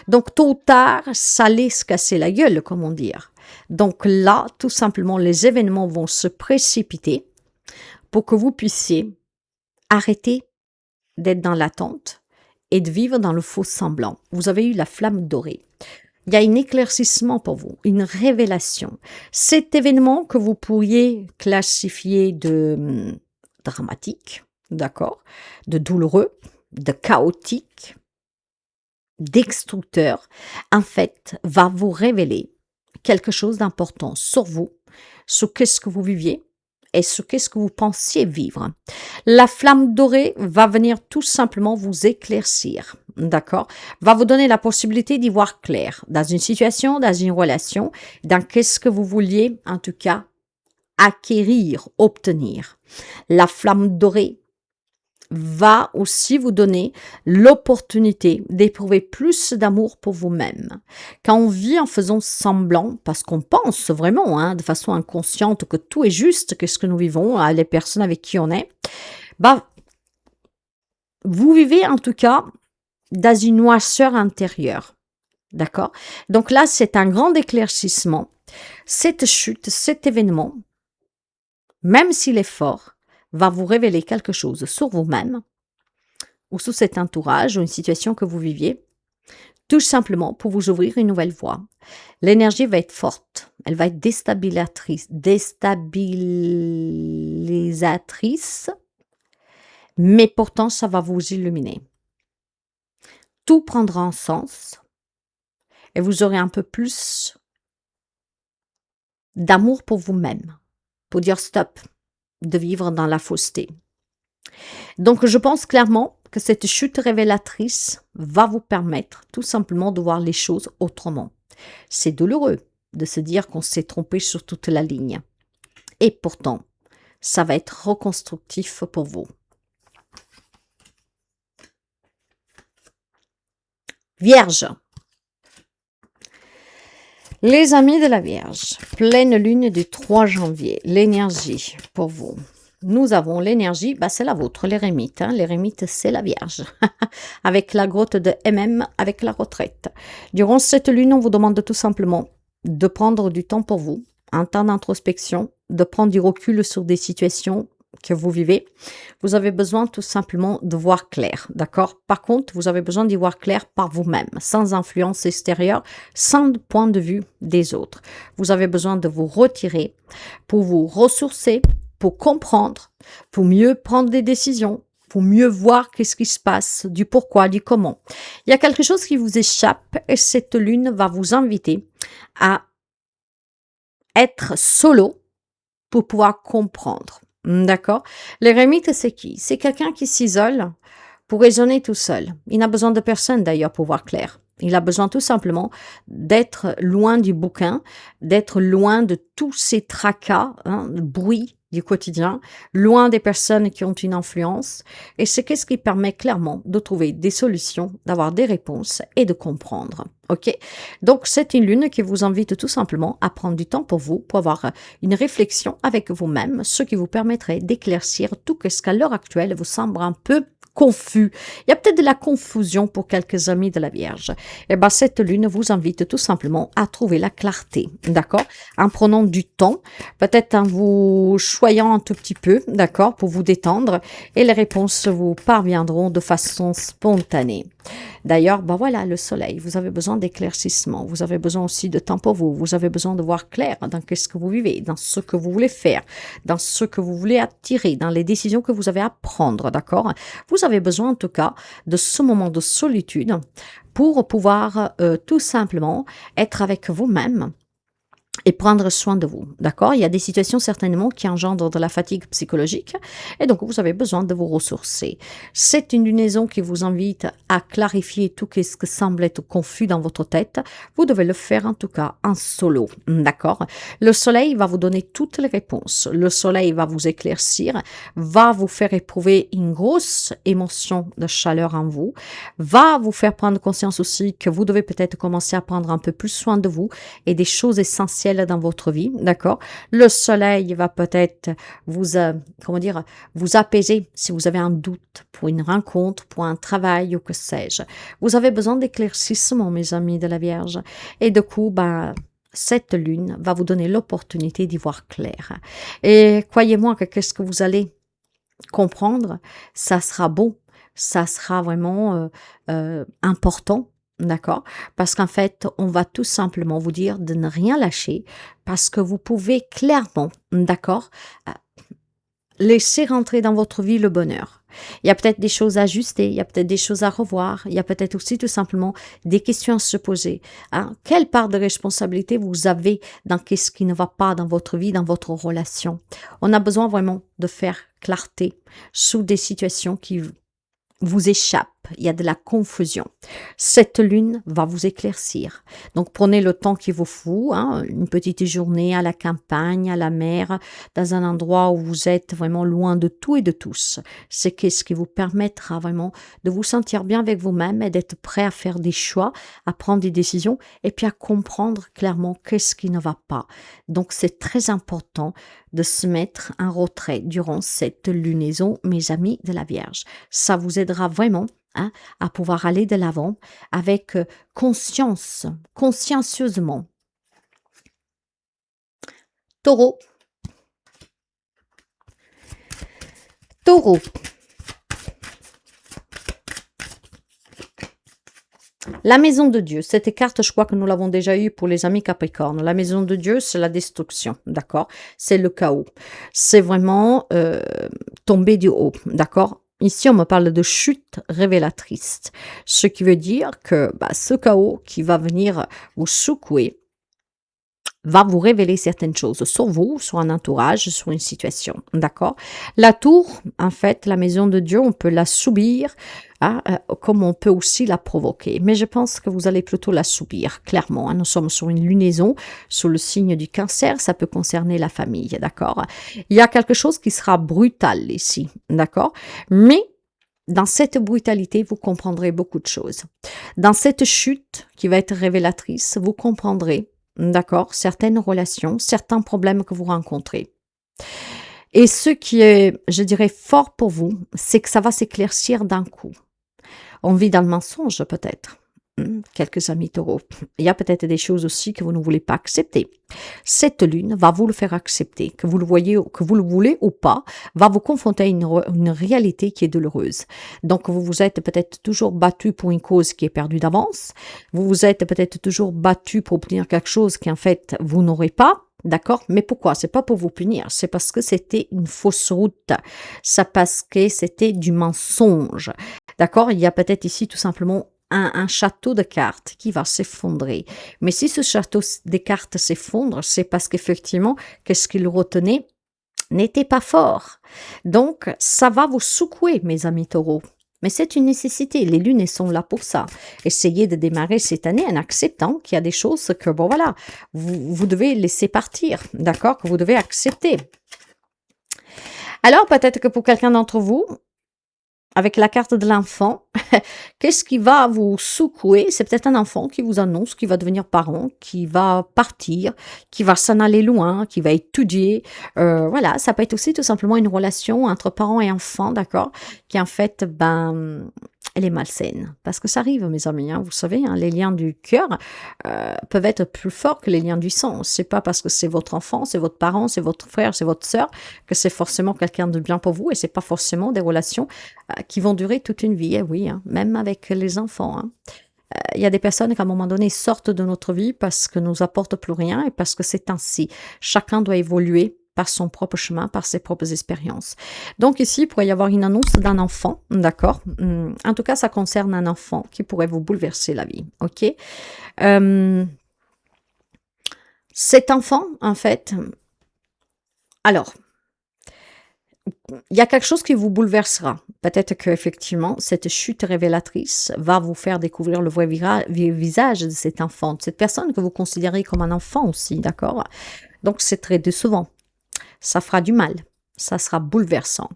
Donc, tôt ou tard, ça allait se casser la gueule, comment dire. Donc là, tout simplement, les événements vont se précipiter pour que vous puissiez arrêter d'être dans l'attente et de vivre dans le faux semblant. Vous avez eu la flamme dorée. Il y a un éclaircissement pour vous, une révélation. Cet événement que vous pourriez classifier de dramatique, d'accord, de douloureux, de chaotique, destructeur, en fait, va vous révéler quelque chose d'important sur vous, sur qu'est-ce que vous viviez et sur qu'est-ce que vous pensiez vivre. La flamme dorée va venir tout simplement vous éclaircir, d'accord, va vous donner la possibilité d'y voir clair dans une situation, dans une relation, dans qu'est-ce que vous vouliez, en tout cas, acquérir, obtenir. La flamme dorée va aussi vous donner l'opportunité d'éprouver plus d'amour pour vous-même. Quand on vit en faisant semblant, parce qu'on pense vraiment, de façon inconsciente, que tout est juste, que ce que nous vivons, les personnes avec qui on est, vous vivez en tout cas dans une noirceur intérieure. D'accord? Donc là, c'est un grand éclaircissement. Cette chute, cet événement, même s'il est fort, va vous révéler quelque chose sur vous-même ou sur cet entourage ou une situation que vous viviez, tout simplement pour vous ouvrir une nouvelle voie. L'énergie va être forte, elle va être déstabilisatrice, mais pourtant ça va vous illuminer. Tout prendra un sens et vous aurez un peu plus d'amour pour vous-même, pour dire stop, de vivre dans la fausseté. Donc, je pense clairement que cette chute révélatrice va vous permettre tout simplement de voir les choses autrement. C'est douloureux de se dire qu'on s'est trompé sur toute la ligne. Et pourtant, ça va être reconstructif pour vous. Vierge. Les amis de la Vierge, pleine lune du 3 janvier, l'énergie pour vous. Nous avons l'énergie, c'est la vôtre, l'érémite. L'érémite, c'est la Vierge. Avec la grotte de MM, avec la retraite. Durant cette lune, on vous demande tout simplement de prendre du temps pour vous, un temps d'introspection, de prendre du recul sur des situations que vous vivez. Vous avez besoin tout simplement de voir clair, d'accord? Par contre, vous avez besoin d'y voir clair par vous-même, sans influence extérieure, sans point de vue des autres. Vous avez besoin de vous retirer pour vous ressourcer, pour comprendre, pour mieux prendre des décisions, pour mieux voir qu'est-ce qui se passe, du pourquoi, du comment. Il y a quelque chose qui vous échappe et cette lune va vous inviter à être solo pour pouvoir comprendre. D'accord? L'érémite, c'est qui? C'est quelqu'un qui s'isole pour raisonner tout seul. Il n'a besoin de personne d'ailleurs pour voir clair. Il a besoin tout simplement d'être loin du bouquin, d'être loin de tous ces tracas, de bruit du quotidien, loin des personnes qui ont une influence. Et c'est ce qui permet clairement de trouver des solutions, d'avoir des réponses et de comprendre. Ok? Donc, c'est une lune qui vous invite tout simplement à prendre du temps pour vous, pour avoir une réflexion avec vous-même, ce qui vous permettrait d'éclaircir tout ce qu'à l'heure actuelle vous semble un peu confus. Il y a peut-être de la confusion pour quelques amis de la Vierge. Et cette lune vous invite tout simplement à trouver la clarté, d'accord? En prenant du temps, peut-être en vous choyant un tout petit peu, d'accord, pour vous détendre, et les réponses vous parviendront de façon spontanée. D'ailleurs, voilà, le soleil, vous avez besoin d'éclaircissement, vous avez besoin aussi de temps pour vous, vous avez besoin de voir clair dans ce que vous vivez, dans ce que vous voulez faire, dans ce que vous voulez attirer, dans les décisions que vous avez à prendre, d'accord? Vous avez besoin en tout cas de ce moment de solitude pour pouvoir tout simplement être avec vous-même et prendre soin de vous, d'accord? Il y a des situations certainement qui engendrent de la fatigue psychologique et donc vous avez besoin de vous ressourcer. C'est une lunaison qui vous invite à clarifier tout ce qui semble être confus dans votre tête. Vous devez le faire en tout cas en solo, d'accord? Le soleil va vous donner toutes les réponses. Le soleil va vous éclaircir, va vous faire éprouver une grosse émotion de chaleur en vous, va vous faire prendre conscience aussi que vous devez peut-être commencer à prendre un peu plus soin de vous et des choses essentielles dans votre vie, d'accord? Le soleil va peut-être vous, vous apaiser si vous avez un doute pour une rencontre, pour un travail ou que sais-je. Vous avez besoin d'éclaircissement, mes amis de la Vierge. Et du coup, cette lune va vous donner l'opportunité d'y voir clair. Et croyez-moi que qu'est-ce que vous allez comprendre, ça sera bon, ça sera vraiment important. D'accord? Parce qu'en fait, on va tout simplement vous dire de ne rien lâcher parce que vous pouvez clairement, d'accord, laisser rentrer dans votre vie le bonheur. Il y a peut-être des choses à ajuster, il y a peut-être des choses à revoir, il y a peut-être aussi tout simplement des questions à se poser. Quelle part de responsabilité vous avez dans ce qui ne va pas dans votre vie, dans votre relation? On a besoin vraiment de faire clarté sous des situations qui vous échappe, il y a de la confusion. Cette lune va vous éclaircir. Donc prenez le temps qu'il vous faut, une petite journée à la campagne, à la mer, dans un endroit où vous êtes vraiment loin de tout et de tous. C'est ce qui vous permettra vraiment de vous sentir bien avec vous-même et d'être prêt à faire des choix, à prendre des décisions et puis à comprendre clairement qu'est-ce qui ne va pas. Donc c'est très important de se mettre en retrait durant cette lunaison, mes amis de la Vierge. Ça vous aidera vraiment à pouvoir aller de l'avant avec conscience, consciencieusement. Taureau. Taureau. La maison de Dieu, cette carte, je crois que nous l'avons déjà eue pour les amis Capricorne. La maison de Dieu, c'est la destruction, d'accord? C'est le chaos. C'est vraiment tomber du haut, d'accord? Ici, on me parle de chute révélatrice, ce qui veut dire que ce chaos qui va venir vous secouer va vous révéler certaines choses sur vous, sur un entourage, sur une situation, d'accord? La tour, en fait, la maison de Dieu, on peut la subir, hein, comme on peut aussi la provoquer. Mais je pense que vous allez plutôt la subir, clairement, hein. Nous sommes sur une lunaison, sous le signe du cancer, ça peut concerner la famille, d'accord? Il y a quelque chose qui sera brutal ici, d'accord? Mais dans cette brutalité, vous comprendrez beaucoup de choses. Dans cette chute qui va être révélatrice, vous comprendrez, d'accord, certaines relations, certains problèmes que vous rencontrez. Et ce qui est, je dirais, fort pour vous, c'est que ça va s'éclaircir d'un coup. On vit dans le mensonge peut-être. Quelques amis taureaux. Il y a peut-être des choses aussi que vous ne voulez pas accepter. Cette lune va vous le faire accepter, que vous le voyez, que vous le voulez ou pas, va vous confronter à une réalité qui est douloureuse. Donc, vous vous êtes peut-être toujours battu pour une cause qui est perdue d'avance. Vous vous êtes peut-être toujours battu pour obtenir quelque chose qui, en fait, vous n'aurez pas. D'accord? Mais pourquoi? C'est pas pour vous punir. C'est parce que c'était une fausse route. C'est parce que c'était du mensonge. D'accord? Il y a peut-être ici tout simplement un château de cartes qui va s'effondrer. Mais si ce château de cartes s'effondre, c'est parce qu'effectivement, qu'est-ce qu'il retenait n'était pas fort. Donc, ça va vous secouer, mes amis taureaux. Mais c'est une nécessité. Les lunes, elles sont là pour ça. Essayez de démarrer cette année en acceptant qu'il y a des choses que, bon voilà, vous devez laisser partir, d'accord? Que vous devez accepter. Alors, peut-être que pour quelqu'un d'entre vous, avec la carte de l'enfant, qu'est-ce qui va vous secouer? C'est peut-être un enfant qui vous annonce qu'il va devenir parent, qui va partir, qui va s'en aller loin, qui va étudier. Voilà, ça peut être aussi tout simplement une relation entre parents et enfants, d'accord? Qui en fait, elle est malsaine. Parce que ça arrive, mes amis, hein, vous savez, hein, les liens du cœur peuvent être plus forts que les liens du sang. C'est pas parce que c'est votre enfant, c'est votre parent, c'est votre frère, c'est votre sœur, que c'est forcément quelqu'un de bien pour vous, et c'est pas forcément des relations qui vont durer toute une vie, oui, hein, même avec les enfants. Hein. Il y a des personnes qui, à un moment donné, sortent de notre vie parce que nous apportent plus rien et parce que c'est ainsi. Chacun doit évoluer par son propre chemin, par ses propres expériences. Donc ici, il pourrait y avoir une annonce d'un enfant, d'accord? En tout cas, ça concerne un enfant qui pourrait vous bouleverser la vie, ok? Cet enfant, en fait, alors, il y a quelque chose qui vous bouleversera. Peut-être qu'effectivement, cette chute révélatrice va vous faire découvrir le vrai visage de cet enfant, de cette personne que vous considérez comme un enfant aussi, d'accord? Donc, c'est très décevant. Ça fera du mal. Ça sera bouleversant.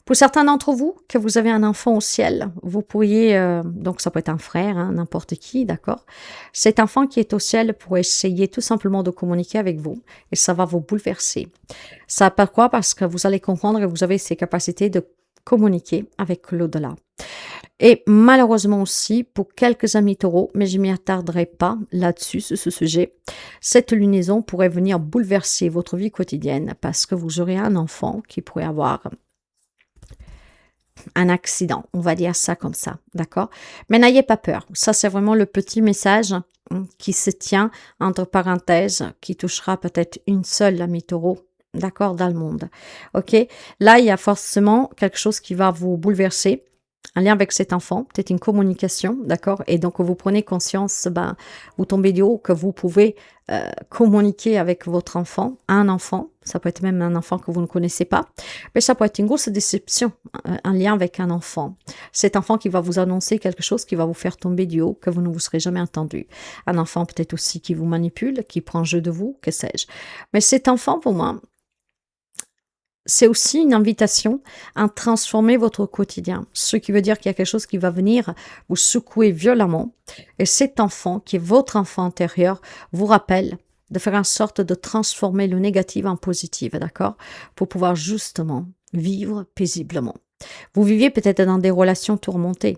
Pour certains d'entre vous, que vous avez un enfant au ciel, vous pourriez, donc ça peut être un frère, hein, n'importe qui, d'accord? Cet enfant qui est au ciel pourrait essayer tout simplement de communiquer avec vous et ça va vous bouleverser. Ça pourquoi? Parce que vous allez comprendre que vous avez ces capacités de communiquer avec l'au-delà. Et malheureusement aussi, pour quelques amis taureaux, mais je ne m'y attarderai pas là-dessus, sur ce sujet, cette lunaison pourrait venir bouleverser votre vie quotidienne parce que vous aurez un enfant qui pourrait avoir un accident, on va dire ça comme ça, d'accord? Mais n'ayez pas peur, ça c'est vraiment le petit message qui se tient entre parenthèses, qui touchera peut-être une seule ami taureau, d'accord, dans le monde, ok? Là, il y a forcément quelque chose qui va vous bouleverser, un lien avec cet enfant, peut-être une communication, d'accord? Et donc, vous prenez conscience, vous tombez du haut que vous pouvez communiquer avec votre enfant, un enfant, ça peut être même un enfant que vous ne connaissez pas, mais ça peut être une grosse déception, un lien avec un enfant. Cet enfant qui va vous annoncer quelque chose qui va vous faire tomber du haut, que vous ne vous serez jamais entendu. Un enfant peut-être aussi qui vous manipule, qui prend jeu de vous, que sais-je. Mais cet enfant, pour moi, c'est aussi une invitation à transformer votre quotidien. Ce qui veut dire qu'il y a quelque chose qui va venir vous secouer violemment. Et cet enfant, qui est votre enfant intérieur, vous rappelle de faire en sorte de transformer le négatif en positif, d'accord? Pour pouvoir justement vivre paisiblement. Vous viviez peut-être dans des relations tourmentées.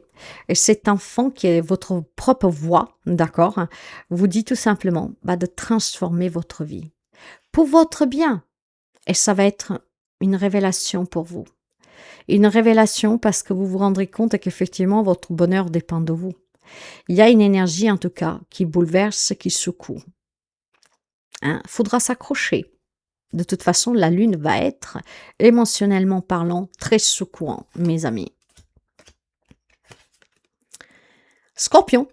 Et cet enfant qui est votre propre voix, d'accord, vous dit tout simplement de transformer votre vie. Pour votre bien. Et ça va être une révélation pour vous. Une révélation parce que vous vous rendrez compte qu'effectivement, votre bonheur dépend de vous. Il y a une énergie, en tout cas, qui bouleverse, qui secoue. Faudra s'accrocher. De toute façon, la lune va être, émotionnellement parlant, très secouant, mes amis. Scorpion.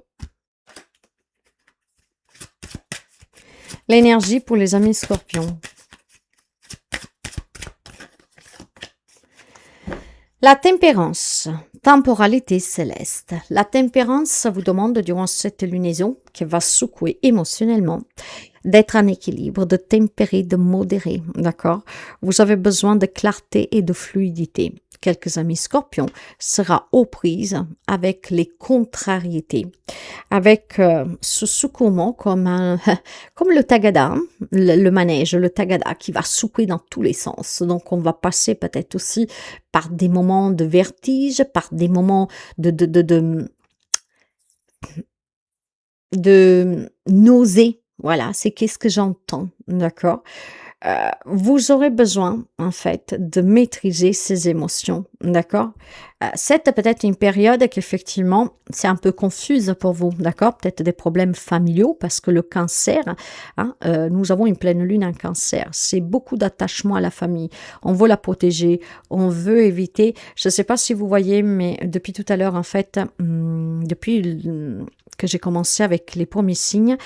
L'énergie pour les amis scorpions. La tempérance, temporalité céleste. La tempérance, ça vous demande durant cette lunaison qui va secouer émotionnellement d'être en équilibre, de tempérer, de modérer, d'accord? Vous avez besoin de clarté et de fluidité. Quelques amis scorpions sera aux prises avec les contrariétés, avec ce secouement comme le tagada, le manège, le tagada qui va secouer dans tous les sens. Donc on va passer peut-être aussi par des moments de vertige, par des moments de nausée. Voilà, c'est qu'est-ce que j'entends, d'accord? Vous aurez besoin, en fait, de maîtriser ces émotions, d'accord? C'est peut-être une période qu'effectivement, c'est un peu confuse pour vous, d'accord? Peut-être des problèmes familiaux, parce que le cancer, hein, nous avons une pleine lune en cancer. C'est beaucoup d'attachement à la famille. On veut la protéger, on veut éviter. Je ne sais pas si vous voyez, mais depuis tout à l'heure, en fait, depuis que j'ai commencé avec les premiers signes,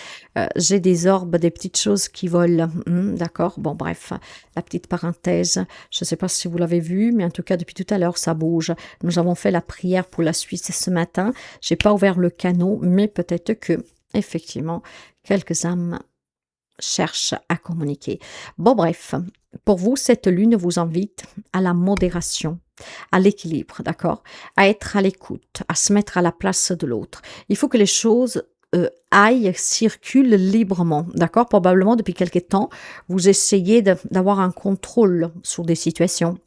j'ai des orbes, des petites choses qui volent, d'accord? Bon, bref, la petite parenthèse, je ne sais pas si vous l'avez vu, mais en tout cas, depuis tout à l'heure, ça bouge. Nous avons fait la prière pour la Suisse ce matin. J'ai pas ouvert le canot, mais peut-être que, effectivement, quelques âmes cherchent à communiquer. Bon, bref, pour vous, cette lune vous invite à la modération, à l'équilibre, d'accord? À être à l'écoute, à se mettre à la place de l'autre. Il faut que les choses aillent, circulent librement, d'accord? Probablement, depuis quelque temps, vous essayez d'avoir un contrôle sur des situations.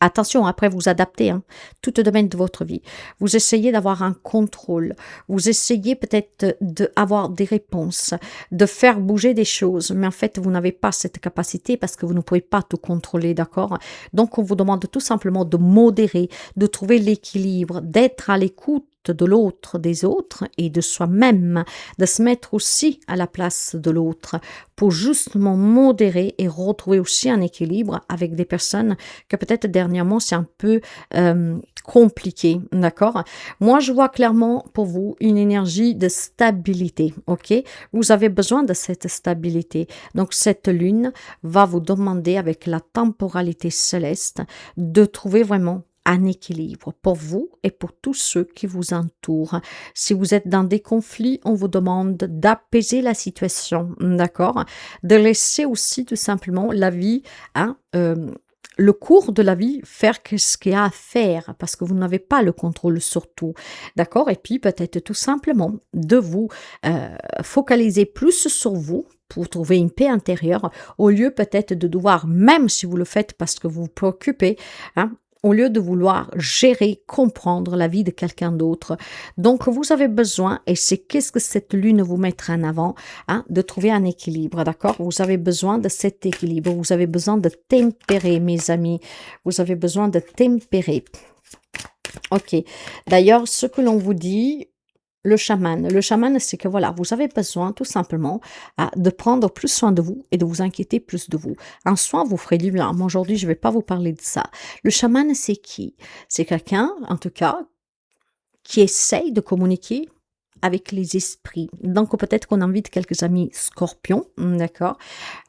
Attention, après vous adaptez, hein, tout domaine de votre vie. Vous essayez d'avoir un contrôle. Vous essayez peut-être d'avoir des réponses, de faire bouger des choses. Mais en fait, vous n'avez pas cette capacité parce que vous ne pouvez pas tout contrôler, d'accord? Donc, on vous demande tout simplement de modérer, de trouver l'équilibre, d'être à l'écoute de l'autre, des autres et de soi-même, de se mettre aussi à la place de l'autre pour justement modérer et retrouver aussi un équilibre avec des personnes que peut-être dernièrement c'est un peu compliqué, d'accord? Moi, je vois clairement pour vous une énergie de stabilité, ok? Vous avez besoin de cette stabilité. Donc, cette lune va vous demander avec la temporalité céleste de trouver vraiment un équilibre pour vous et pour tous ceux qui vous entourent. Si vous êtes dans des conflits, on vous demande d'apaiser la situation, d'accord? De laisser aussi tout simplement la vie, hein, le cours de la vie, faire ce qu'il y a à faire, parce que vous n'avez pas le contrôle sur tout, d'accord? Et puis peut-être tout simplement de vous focaliser plus sur vous, pour trouver une paix intérieure, au lieu peut-être de devoir, même si vous le faites parce que vous vous préoccupez, hein, au lieu de vouloir gérer, comprendre la vie de quelqu'un d'autre. Donc, vous avez besoin, et c'est qu'est-ce que cette lune vous mettra en avant, hein, de trouver un équilibre, d'accord? Vous avez besoin de cet équilibre, vous avez besoin de tempérer, mes amis. Vous avez besoin de tempérer. Ok. D'ailleurs, ce que l'on vous dit, le chaman, c'est que voilà, vous avez besoin tout simplement de prendre plus soin de vous et de vous inquiéter plus de vous. Un soin vous ferait du bien. Moi, aujourd'hui, je ne vais pas vous parler de ça. Le chaman, c'est qui? C'est quelqu'un, en tout cas, qui essaye de communiquer avec les esprits. Donc, peut-être qu'on invite quelques amis scorpions, d'accord,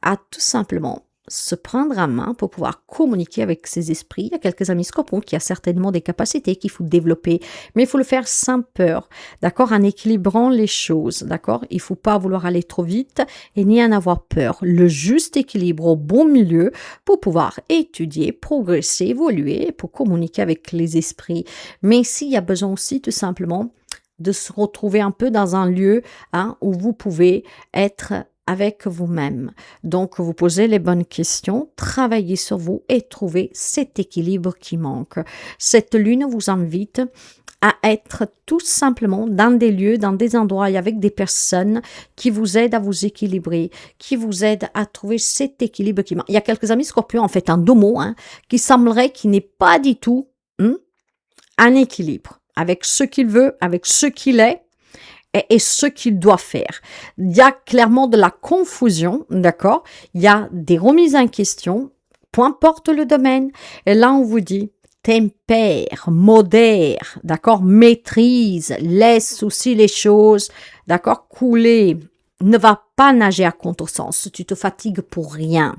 à tout simplement se prendre en main pour pouvoir communiquer avec ses esprits. Il y a quelques amis scorpions qui a certainement des capacités qu'il faut développer, mais il faut le faire sans peur, d'accord, en équilibrant les choses, d'accord. Il ne faut pas vouloir aller trop vite et ni en avoir peur. Le juste équilibre au bon milieu pour pouvoir étudier, progresser, évoluer, pour communiquer avec les esprits. Mais s'il y a besoin aussi tout simplement de se retrouver un peu dans un lieu, hein, où vous pouvez être avec vous-même. Donc, vous posez les bonnes questions, travaillez sur vous et trouvez cet équilibre qui manque. Cette lune vous invite à être tout simplement dans des lieux, dans des endroits et avec des personnes qui vous aident à vous équilibrer, qui vous aident à trouver cet équilibre qui manque. Il y a quelques amis scorpions, en fait, en deux mots, hein, qui semblerait qu'il n'est pas du tout un équilibre avec ce qu'il veut, avec ce qu'il est, et ce qu'il doit faire. Il y a clairement de la confusion, d'accord? Il y a des remises en question, peu importe le domaine. Et là, on vous dit, tempère, modère, d'accord? Maîtrise, laisse aussi les choses, d'accord? Couler. Ne va pas nager à contresens, tu te fatigues pour rien.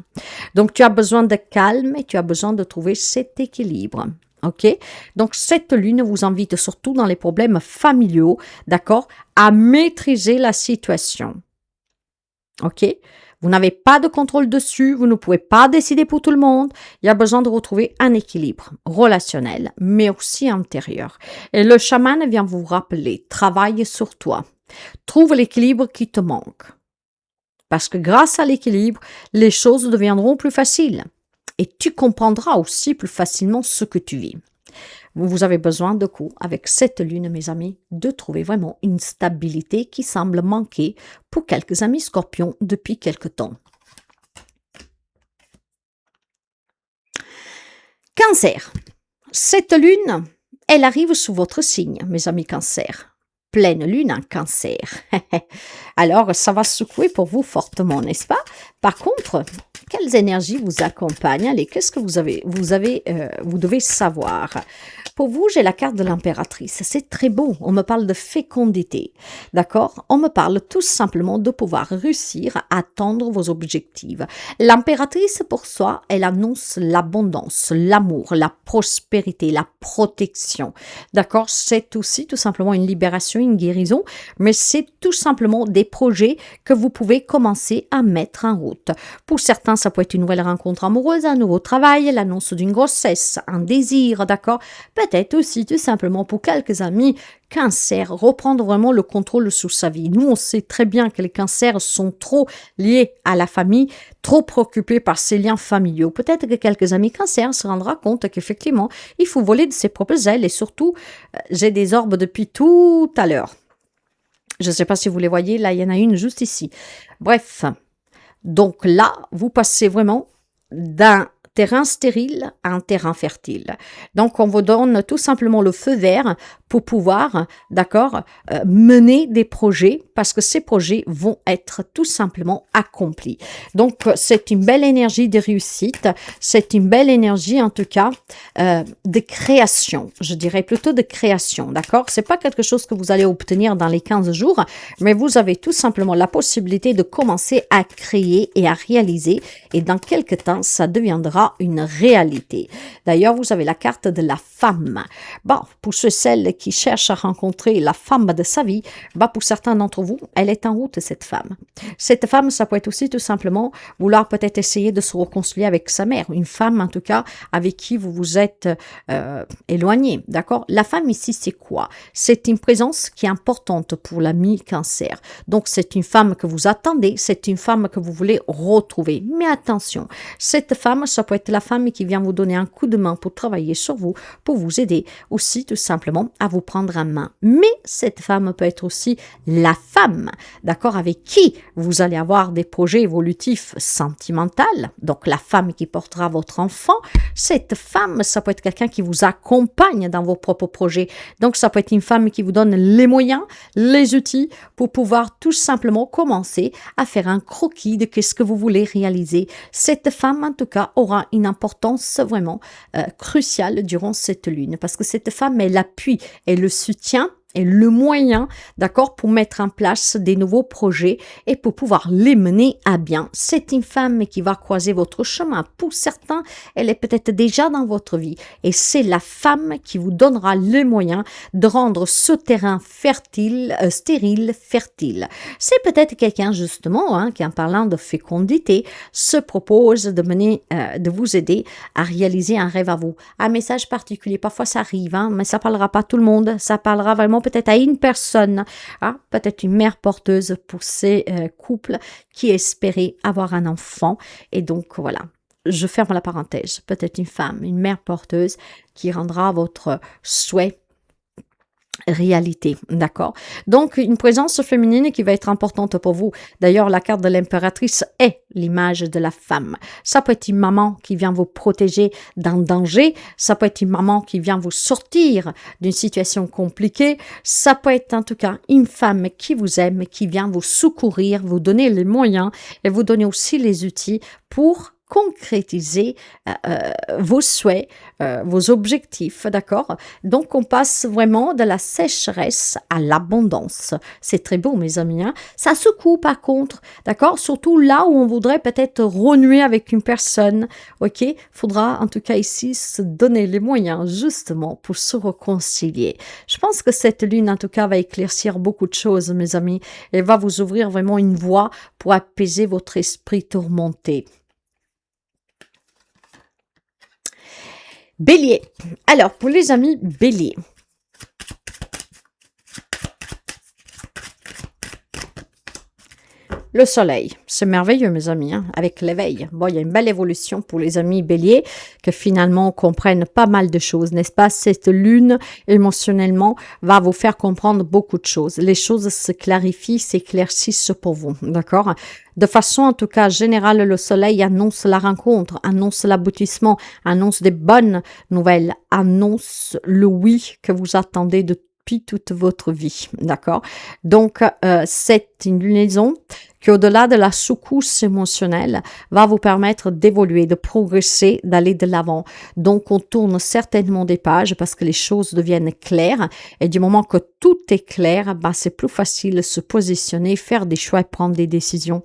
Donc, tu as besoin de calme et tu as besoin de trouver cet équilibre. OK? Donc, cette lune vous invite surtout dans les problèmes familiaux, d'accord, à maîtriser la situation. OK? Vous n'avez pas de contrôle dessus, vous ne pouvez pas décider pour tout le monde. Il y a besoin de retrouver un équilibre relationnel, mais aussi intérieur. Et le chaman vient vous rappeler, travaille sur toi. Trouve l'équilibre qui te manque. Parce que grâce à l'équilibre, les choses deviendront plus faciles. Et tu comprendras aussi plus facilement ce que tu vis. Vous avez besoin de coup, avec cette lune, mes amis, de trouver vraiment une stabilité qui semble manquer pour quelques amis scorpions depuis quelque temps. Cancer. Cette lune, elle arrive sous votre signe, mes amis Cancer. Pleine lune en Cancer. Alors, ça va secouer pour vous fortement, n'est-ce pas? Par contre, quelles énergies vous accompagnent? Allez, qu'est-ce que vous devez savoir. Pour vous, j'ai la carte de l'impératrice. C'est très beau. On me parle de fécondité. D'accord? On me parle tout simplement de pouvoir réussir à atteindre vos objectifs. L'impératrice, pour soi, elle annonce l'abondance, l'amour, la prospérité, la protection. D'accord? C'est aussi tout simplement une libération, une guérison, mais c'est tout simplement des projets que vous pouvez commencer à mettre en route. Pour certains, ça peut être une nouvelle rencontre amoureuse, un nouveau travail, l'annonce d'une grossesse, un désir, d'accord? Peut-être aussi tout simplement pour quelques amis, Cancer, reprendre vraiment le contrôle sur sa vie. Nous, on sait très bien que les cancers sont trop liés à la famille, trop préoccupés par ces liens familiaux. Peut-être que quelques amis Cancer se rendra compte qu'effectivement, il faut voler de ses propres ailes et surtout, j'ai des orbes depuis tout à l'heure. Je ne sais pas si vous les voyez, là, il y en a une juste ici. Bref, donc là, vous passez vraiment d'un terrain stérile à un terrain fertile. Donc, on vous donne tout simplement le feu vert pour pouvoir, d'accord, mener des projets parce que ces projets vont être tout simplement accomplis. Donc, c'est une belle énergie de réussite, c'est une belle énergie en tout cas de création, je dirais plutôt de création, d'accord? C'est pas quelque chose que vous allez obtenir dans les 15 jours, mais vous avez tout simplement la possibilité de commencer à créer et à réaliser et dans quelques temps, ça deviendra une réalité. D'ailleurs, vous avez la carte de la femme. Bon, pour celles qui cherchent à rencontrer la femme de sa vie, pour certains d'entre vous, elle est en route, cette femme. Cette femme, ça peut être aussi tout simplement vouloir peut-être essayer de se réconcilier avec sa mère, une femme en tout cas avec qui vous vous êtes éloigné, d'accord? La femme ici, c'est quoi? C'est une présence qui est importante pour l'ami Cancer. Donc, c'est une femme que vous attendez, c'est une femme que vous voulez retrouver. Mais attention, cette femme, ça peut être la femme qui vient vous donner un coup de main pour travailler sur vous, pour vous aider aussi tout simplement à vous prendre en main. Mais cette femme peut être aussi la femme, d'accord, avec qui vous allez avoir des projets évolutifs sentimentaux. Donc la femme qui portera votre enfant, cette femme, ça peut être quelqu'un qui vous accompagne dans vos propres projets. Donc ça peut être une femme qui vous donne les moyens, les outils pour pouvoir tout simplement commencer à faire un croquis de qu'est-ce que vous voulez réaliser. Cette femme, en tout cas, aura une importance vraiment cruciale durant cette lune parce que cette femme est l'appui et le soutien et le moyen, d'accord, pour mettre en place des nouveaux projets et pour pouvoir les mener à bien. C'est une femme qui va croiser votre chemin. Pour certains, elle est peut-être déjà dans votre vie et c'est la femme qui vous donnera les moyens de rendre ce terrain fertile, stérile, fertile. C'est peut-être quelqu'un justement qui, en parlant de fécondité, se propose de mener, de vous aider à réaliser un rêve à vous. Un message particulier, parfois ça arrive, mais ça parlera pas à tout le monde, ça parlera vraiment peut-être à une personne, peut-être une mère porteuse pour ces couples qui espéraient avoir un enfant. Et donc voilà, je ferme la parenthèse. Peut-être une femme, une mère porteuse qui rendra votre souhait réalité, d'accord? Donc, une présence féminine qui va être importante pour vous. D'ailleurs, la carte de l'impératrice est l'image de la femme. Ça peut être une maman qui vient vous protéger d'un danger. Ça peut être une maman qui vient vous sortir d'une situation compliquée. Ça peut être en tout cas une femme qui vous aime, qui vient vous secourir, vous donner les moyens et vous donner aussi les outils pour concrétiser vos souhaits, vos objectifs, d'accord? Donc, on passe vraiment de la sécheresse à l'abondance. C'est très beau, mes amis, hein? Ça secoue, par contre, d'accord? Surtout là où on voudrait peut-être renouer avec une personne, ok? Faudra, en tout cas ici, se donner les moyens, justement, pour se réconcilier. Je pense que cette lune, en tout cas, va éclaircir beaucoup de choses, mes amis, et va vous ouvrir vraiment une voie pour apaiser votre esprit tourmenté. Bélier. Alors, pour les amis Bélier, le soleil, c'est merveilleux, mes amis, hein, avec l'éveil. Bon, il y a une belle évolution pour les amis béliers que finalement comprennent pas mal de choses, n'est-ce pas? Cette lune, émotionnellement, va vous faire comprendre beaucoup de choses. Les choses se clarifient, s'éclaircissent pour vous, d'accord? De façon, en tout cas, générale, le soleil annonce la rencontre, annonce l'aboutissement, annonce des bonnes nouvelles, annonce le oui que vous attendez depuis toute votre vie, d'accord? Donc, c'est une lunaison qui, au-delà de la secousse émotionnelle, va vous permettre d'évoluer, de progresser, d'aller de l'avant. Donc, on tourne certainement des pages parce que les choses deviennent claires. Et du moment que tout est clair, bah, c'est plus facile de se positionner, faire des choix et prendre des décisions.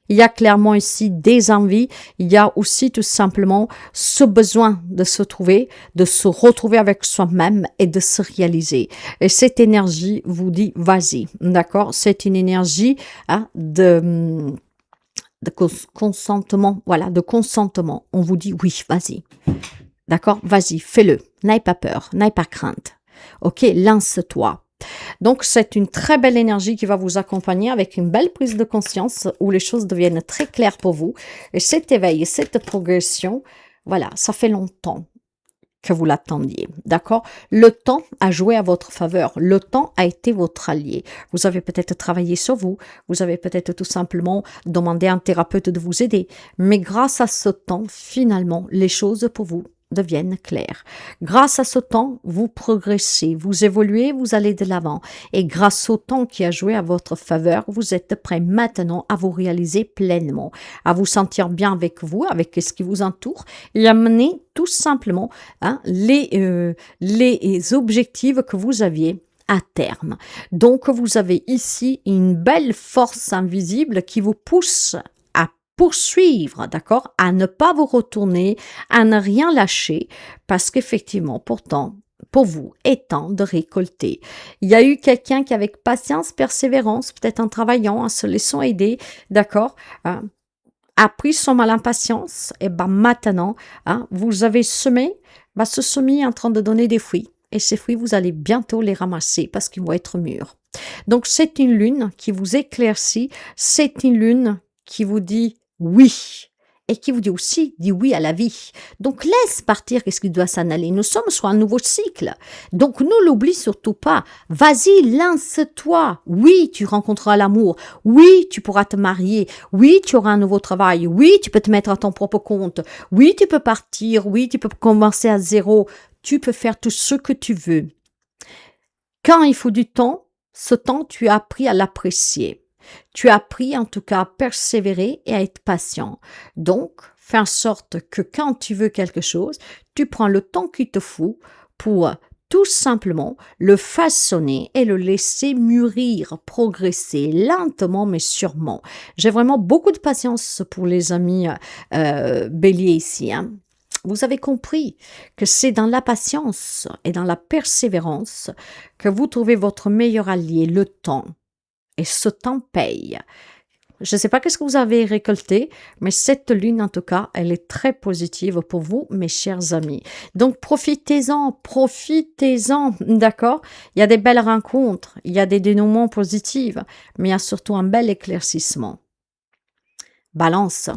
Il y a clairement ici des envies, il y a aussi tout simplement ce besoin de se trouver, de se retrouver avec soi-même et de se réaliser. Et cette énergie vous dit vas-y, d'accord? C'est une énergie de consentement, voilà, de consentement. On vous dit oui, vas-y, d'accord? Vas-y, fais-le, n'aie pas peur, n'aie pas crainte. Ok, lance-toi. Donc, c'est une très belle énergie qui va vous accompagner avec une belle prise de conscience où les choses deviennent très claires pour vous. Et cet éveil, cette progression, voilà, ça fait longtemps que vous l'attendiez, d'accord? Le temps a joué à votre faveur, le temps a été votre allié. Vous avez peut-être travaillé sur vous, vous avez peut-être tout simplement demandé à un thérapeute de vous aider, mais grâce à ce temps, finalement, les choses pour vous deviennent claires. Grâce à ce temps, vous progressez, vous évoluez, vous allez de l'avant. Et grâce au temps qui a joué à votre faveur, vous êtes prêt maintenant à vous réaliser pleinement, à vous sentir bien avec vous, avec ce qui vous entoure, et à mener tout simplement les objectifs que vous aviez à terme. Donc, vous avez ici une belle force invisible qui vous pousse à poursuivre, d'accord, à ne pas vous retourner, à ne rien lâcher, parce qu'effectivement, pourtant, pour vous, est temps de récolter. Il y a eu quelqu'un qui, avec patience, persévérance, peut-être en travaillant, en se laissant aider, d'accord, a pris son mal impatience, et ben maintenant, vous avez semé, ce semis est en train de donner des fruits. Et ces fruits, vous allez bientôt les ramasser parce qu'ils vont être mûrs. Donc, c'est une lune qui vous éclaircit, c'est une lune qui vous dit oui. Et qui vous dit aussi, dit oui à la vie. Donc, laisse partir qu'est-ce qui doit s'en aller. Nous sommes sur un nouveau cycle. Donc, ne l'oublie surtout pas. Vas-y, lance-toi. Oui, tu rencontreras l'amour. Oui, tu pourras te marier. Oui, tu auras un nouveau travail. Oui, tu peux te mettre à ton propre compte. Oui, tu peux partir. Oui, tu peux commencer à zéro. Tu peux faire tout ce que tu veux. Quand il faut du temps, ce temps, tu as appris à l'apprécier. Tu as appris en tout cas à persévérer et à être patient. Donc, fais en sorte que quand tu veux quelque chose, tu prends le temps qu'il te faut pour tout simplement le façonner et le laisser mûrir, progresser lentement mais sûrement. J'ai vraiment beaucoup de patience pour les amis béliers ici. Vous avez compris que c'est dans la patience et dans la persévérance que vous trouvez votre meilleur allié, le temps. Et ce temps paye. Je ne sais pas qu'est-ce que vous avez récolté, mais cette lune, en tout cas, elle est très positive pour vous, mes chers amis. Donc, profitez-en, d'accord? Il y a des belles rencontres, il y a des dénouements positifs, mais il y a surtout un bel éclaircissement. Balance.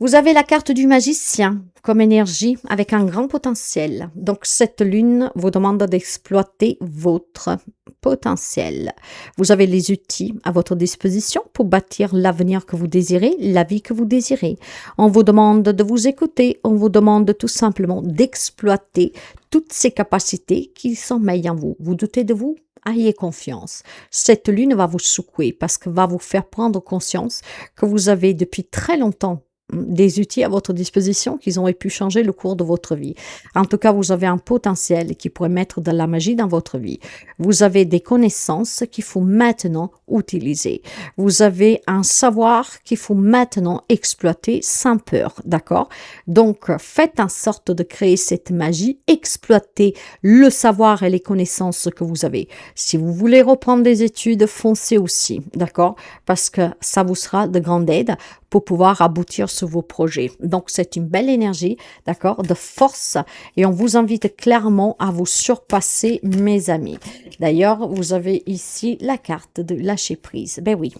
Vous avez la carte du magicien comme énergie avec un grand potentiel. Donc, cette lune vous demande d'exploiter votre potentiel. Vous avez les outils à votre disposition pour bâtir l'avenir que vous désirez, la vie que vous désirez. On vous demande de vous écouter, on vous demande tout simplement d'exploiter toutes ces capacités qui sommeillent en vous. Vous doutez de vous? Ayez confiance. Cette lune va vous secouer parce que va vous faire prendre conscience que vous avez depuis très longtemps des outils à votre disposition qui auraient pu changer le cours de votre vie. En tout cas, vous avez un potentiel qui pourrait mettre de la magie dans votre vie. Vous avez des connaissances qu'il faut maintenant utiliser. Vous avez un savoir qu'il faut maintenant exploiter sans peur, d'accord? Donc, faites en sorte de créer cette magie, exploitez le savoir et les connaissances que vous avez. Si vous voulez reprendre des études, foncez aussi, d'accord? Parce que ça vous sera de grande aide pour pouvoir aboutir sur vos projets. Donc, c'est une belle énergie, d'accord, de force et on vous invite clairement à vous surpasser, mes amis. D'ailleurs, vous avez ici la carte de lâcher prise. Ben oui.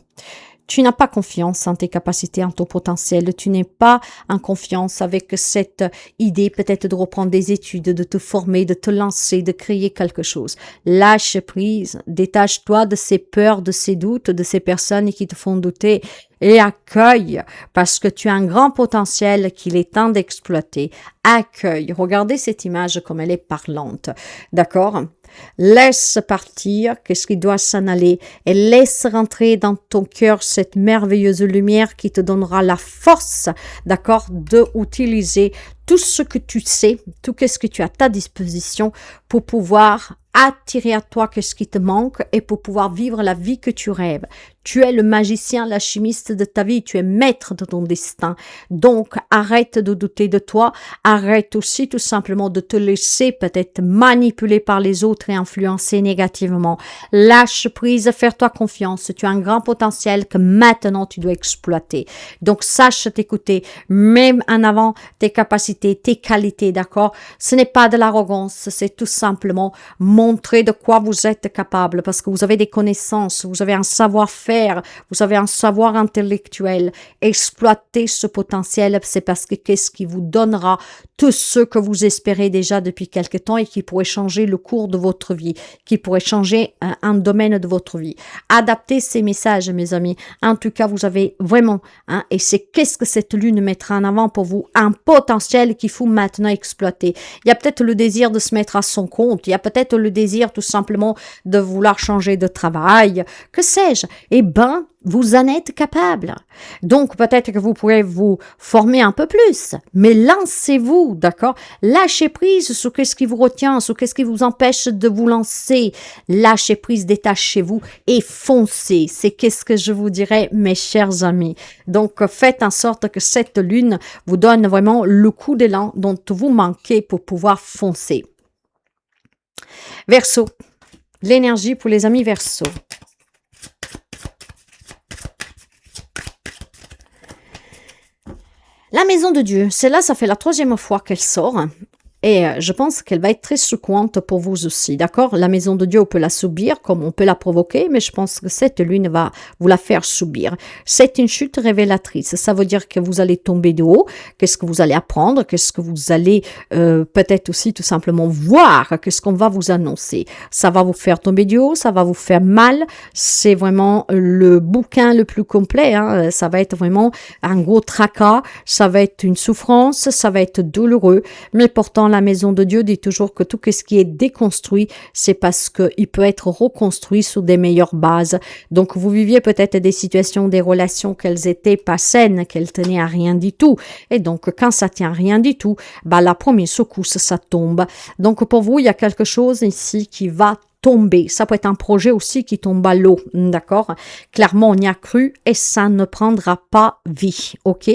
Tu n'as pas confiance en tes capacités, en ton potentiel. Tu n'es pas en confiance avec cette idée peut-être de reprendre des études, de te former, de te lancer, de créer quelque chose. Lâche prise, détache-toi de ces peurs, de ces doutes, de ces personnes qui te font douter et accueille parce que tu as un grand potentiel qu'il est temps d'exploiter. Accueille. Regardez cette image comme elle est parlante. D'accord? Laisse partir qu'est-ce qui doit s'en aller et laisse rentrer dans ton cœur cette merveilleuse lumière qui te donnera la force, d'accord, de utiliser tout ce que tu sais, tout ce que tu as à ta disposition pour pouvoir attirer à toi ce qui te manque et pour pouvoir vivre la vie que tu rêves. Tu es le magicien, la chimiste de ta vie, tu es maître de ton destin. Donc, arrête de douter de toi, arrête aussi tout simplement de te laisser peut-être manipuler par les autres et influencer négativement. Lâche prise, fais-toi confiance, tu as un grand potentiel que maintenant tu dois exploiter. Donc, sache t'écouter, même en avant tes capacités, tes qualités, d'accord? Ce n'est pas de l'arrogance, c'est tout simplement montrer de quoi vous êtes capable parce que vous avez des connaissances, vous avez un savoir-faire, vous avez un savoir intellectuel. Exploitez ce potentiel, c'est parce que qu'est-ce qui vous donnera tout ce que vous espérez déjà depuis quelque temps et qui pourrait changer le cours de votre vie, qui pourrait changer un domaine de votre vie. Adaptez ces messages, mes amis. En tout cas, vous avez vraiment, et c'est qu'est-ce que cette lune mettra en avant pour vous? Un potentiel qu'il faut maintenant exploiter. Il y a peut-être le désir de se mettre à son compte, il y a peut-être le désir tout simplement de vouloir changer de travail, que sais-je? Eh ben, vous en êtes capable. Donc, peut-être que vous pourrez vous former un peu plus, mais lancez-vous, d'accord? Lâchez prise sur ce qui vous retient, sur ce qui vous empêche de vous lancer. Lâchez prise, détachez-vous et foncez. C'est qu'est-ce que je vous dirais, mes chers amis. Donc, faites en sorte que cette lune vous donne vraiment le coup d'élan dont vous manquez pour pouvoir foncer. Verseau. L'énergie pour les amis Verseau. La maison de Dieu, celle-là, ça fait la 3e fois qu'elle sort. Et je pense qu'elle va être très secouante pour vous aussi, d'accord? La maison de Dieu, on peut la subir comme on peut la provoquer, mais je pense que cette lune va vous la faire subir. C'est une chute révélatrice. Ça veut dire que vous allez tomber de haut. Qu'est-ce que vous allez apprendre? Qu'est-ce que vous allez peut-être aussi tout simplement voir? Qu'est-ce qu'on va vous annoncer? Ça va vous faire tomber du haut, ça va vous faire mal. C'est vraiment le bouquin le plus complet. Hein. Ça va être vraiment un gros tracas. Ça va être une souffrance. Ça va être douloureux. Mais pourtant, la maison de Dieu dit toujours que tout ce qui est déconstruit, c'est parce qu'il peut être reconstruit sur des meilleures bases. Donc, vous viviez peut-être des situations, des relations qu'elles étaient pas saines, qu'elles tenaient à rien du tout. Et donc, quand ça tient à rien du tout, la première secousse, ça tombe. Donc, pour vous, il y a quelque chose ici qui va tomber. Ça peut être un projet aussi qui tombe à l'eau, d'accord? Clairement, on y a cru et ça ne prendra pas vie, ok?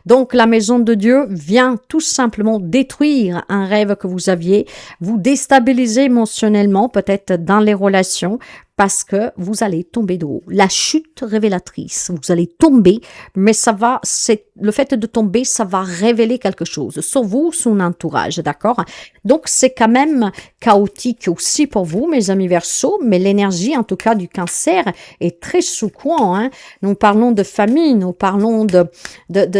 Donc, la maison de Dieu vient tout simplement détruire un rêve que vous aviez, vous déstabiliser émotionnellement, peut-être dans les relations, parce que vous allez tomber de haut. La chute révélatrice, vous allez tomber, mais c'est le fait de tomber, ça va révéler quelque chose sur vous, son entourage, d'accord? Donc, c'est quand même chaotique aussi pour vous, mes amis Verseaux, mais l'énergie, en tout cas, du cancer est très sous-courant, hein. Nous parlons de famille, nous parlons de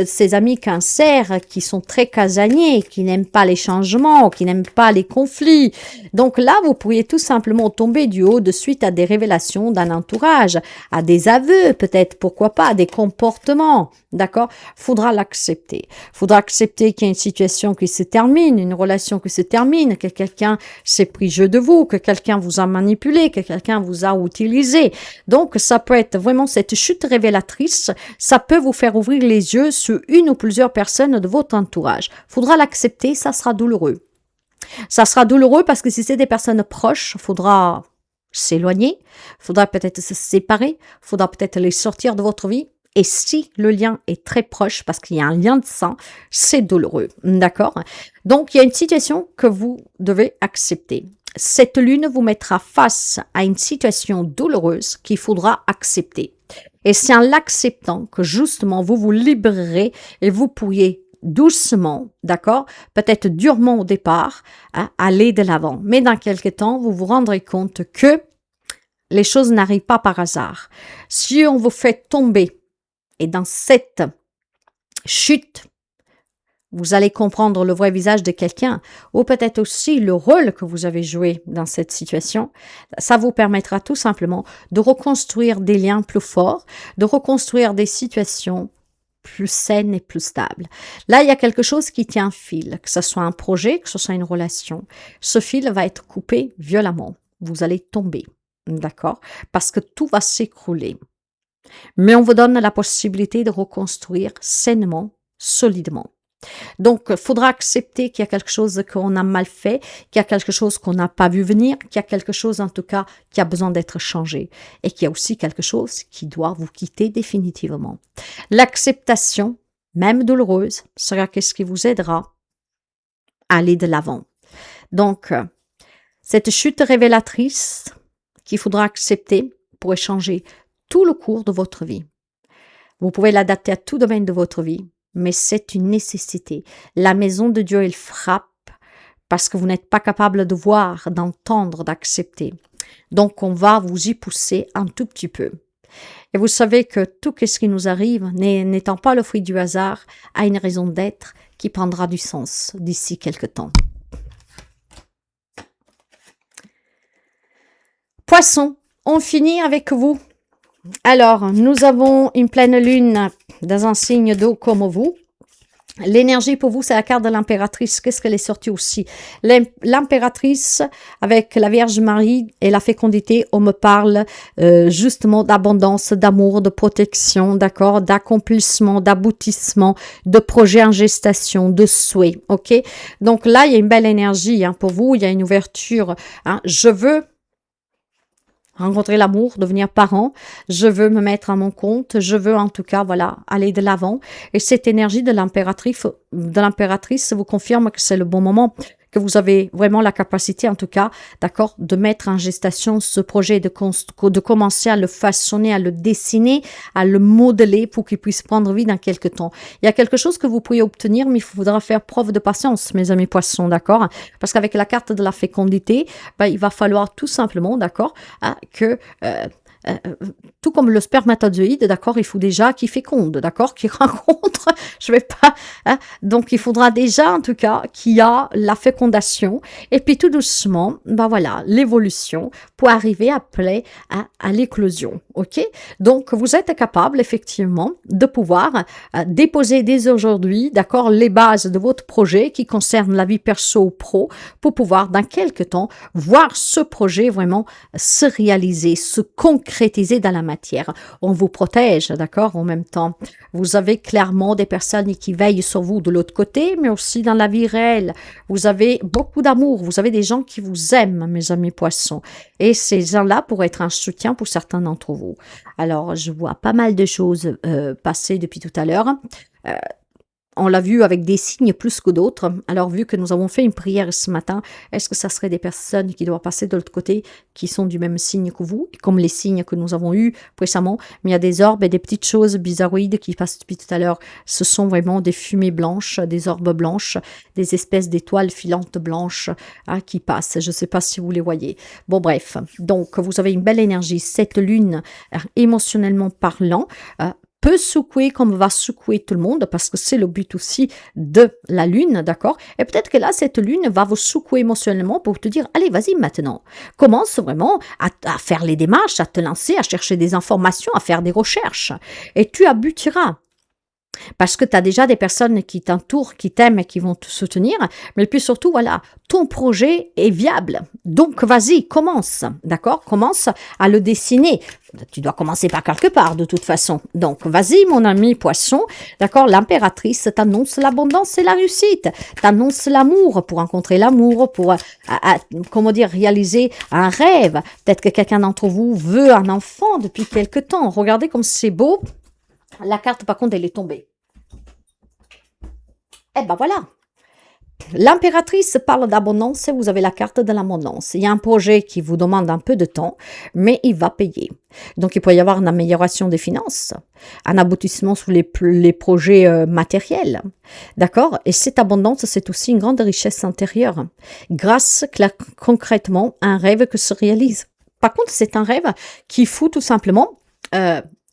ces amis cancer qui sont très casaniers, qui n'aiment pas les changements, qui n'aiment pas les conflits. Donc là, vous pourriez tout simplement tomber du haut de suite à des révélations d'un entourage, à des aveux, peut-être, pourquoi pas, à des comportements, d'accord? Faudra l'accepter. Faudra accepter qu'il y a une situation qui se termine, une relation qui se termine, que quelqu'un s'est pris jeu de vous, que quelqu'un vous a manipulé, que quelqu'un vous a utilisé. Donc, ça peut être vraiment cette chute révélatrice, ça peut vous faire ouvrir les yeux sur une ou plusieurs personnes de votre entourage. Faudra l'accepter, ça sera douloureux. Ça sera douloureux parce que si c'est des personnes proches, faudra s'éloigner, faudra peut-être se séparer, faudra peut-être les sortir de votre vie. Et si le lien est très proche, parce qu'il y a un lien de sang, c'est douloureux, d'accord? Donc, il y a une situation que vous devez accepter. Cette lune vous mettra face à une situation douloureuse qu'il faudra accepter. Et c'est en l'acceptant que justement vous vous libérerez et vous pourriez doucement, d'accord, peut-être durement au départ, aller de l'avant. Mais dans quelques temps, vous vous rendrez compte que les choses n'arrivent pas par hasard. Si on vous fait tomber et dans cette chute, vous allez comprendre le vrai visage de quelqu'un ou peut-être aussi le rôle que vous avez joué dans cette situation. Ça vous permettra tout simplement de reconstruire des liens plus forts, de reconstruire des situations plus saines et plus stables. Là, il y a quelque chose qui tient un fil, que ce soit un projet, que ce soit une relation. Ce fil va être coupé violemment. Vous allez tomber, d'accord? Parce que tout va s'écrouler. Mais on vous donne la possibilité de reconstruire sainement, solidement. Donc, il faudra accepter qu'il y a quelque chose qu'on a mal fait, qu'il y a quelque chose qu'on n'a pas vu venir, qu'il y a quelque chose en tout cas qui a besoin d'être changé et qu'il y a aussi quelque chose qui doit vous quitter définitivement. L'acceptation, même douloureuse, sera ce qui vous aidera à aller de l'avant. Donc, cette chute révélatrice qu'il faudra accepter pourrait changer tout le cours de votre vie. Vous pouvez l'adapter à tout domaine de votre vie, mais c'est une nécessité. La maison de Dieu, elle frappe parce que vous n'êtes pas capable de voir, d'entendre, d'accepter. Donc, on va vous y pousser un tout petit peu. Et vous savez que tout ce qui nous arrive, n'étant pas le fruit du hasard, a une raison d'être qui prendra du sens d'ici quelque temps. Poissons, on finit avec vous. Alors, nous avons une pleine lune dans un signe d'eau comme vous. L'énergie pour vous, c'est la carte de l'impératrice. Qu'est-ce qu'elle est sortie aussi? L'impératrice avec la Vierge Marie et la fécondité, on me parle justement d'abondance, d'amour, de protection, d'accord, d'accomplissement, d'aboutissement, de projet en gestation, de souhait, ok? Donc là, il y a une belle énergie pour vous, il y a une ouverture. Je veux rencontrer l'amour, devenir parent, je veux me mettre à mon compte, je veux en tout cas, voilà, aller de l'avant. Et cette énergie de l'impératrice vous confirme que c'est le bon moment, que vous avez vraiment la capacité, en tout cas, d'accord, de mettre en gestation ce projet, de commencer à le façonner, à le dessiner, à le modeler pour qu'il puisse prendre vie dans quelques temps. Il y a quelque chose que vous pouvez obtenir, mais il faudra faire preuve de patience, mes amis poissons, d'accord? Parce qu'avec la carte de la fécondité, il va falloir tout simplement, d'accord, que tout comme le spermatozoïde, d'accord, il faut déjà qu'il féconde, d'accord, qu'il rencontre, je vais pas, donc il faudra déjà en tout cas qu'il y a la fécondation et puis tout doucement, voilà, l'évolution pour arriver à l'éclosion, ok? Donc vous êtes capable effectivement de pouvoir déposer dès aujourd'hui, d'accord, les bases de votre projet qui concerne la vie perso ou pro pour pouvoir dans quelques temps voir ce projet vraiment se réaliser, se concrétiser dans la matière. On vous protège, d'accord, en même temps. Vous avez clairement des personnes qui veillent sur vous de l'autre côté, mais aussi dans la vie réelle. Vous avez beaucoup d'amour, vous avez des gens qui vous aiment, mes amis poissons. Et ces gens-là pourraient être un soutien pour certains d'entre vous. Alors, je vois pas mal de choses passer depuis tout à l'heure. on l'a vu avec des signes plus que d'autres. Alors, vu que nous avons fait une prière ce matin, est-ce que ça serait des personnes qui doivent passer de l'autre côté, qui sont du même signe que vous, comme les signes que nous avons eus récemment? Mais il y a des orbes et des petites choses bizarroïdes qui passent depuis tout à l'heure. Ce sont vraiment des fumées blanches, des orbes blanches, des espèces d'étoiles filantes blanches qui passent. Je ne sais pas si vous les voyez. Bon, bref. Donc, vous avez une belle énergie. Cette lune, émotionnellement parlant, peut secouer comme va secouer tout le monde, parce que c'est le but aussi de la lune, d'accord? Et peut-être que là, cette lune va vous secouer émotionnellement pour te dire, allez, vas-y maintenant, commence vraiment à faire les démarches, à te lancer, à chercher des informations, à faire des recherches, et tu abutiras. Parce que tu as déjà des personnes qui t'entourent, qui t'aiment et qui vont te soutenir. Mais puis surtout, voilà, ton projet est viable. Donc, vas-y, commence, d'accord? Commence à le dessiner. Tu dois commencer par quelque part, de toute façon. Donc, vas-y, mon ami poisson, d'accord? L'impératrice t'annonce l'abondance et la réussite. T'annonce l'amour, pour rencontrer l'amour, pour, comment dire, réaliser un rêve. Peut-être que quelqu'un d'entre vous veut un enfant depuis quelque temps. Regardez comme c'est beau. La carte, par contre, elle est tombée. Eh ben voilà. L'impératrice parle d'abondance et vous avez la carte de l'abondance. Il y a un projet qui vous demande un peu de temps, mais il va payer. Donc, il peut y avoir une amélioration des finances, un aboutissement sur les projets matériels. D'accord? Et cette abondance, c'est aussi une grande richesse intérieure, grâce concrètement à un rêve que se réalise. Par contre, c'est un rêve qu'il faut tout simplement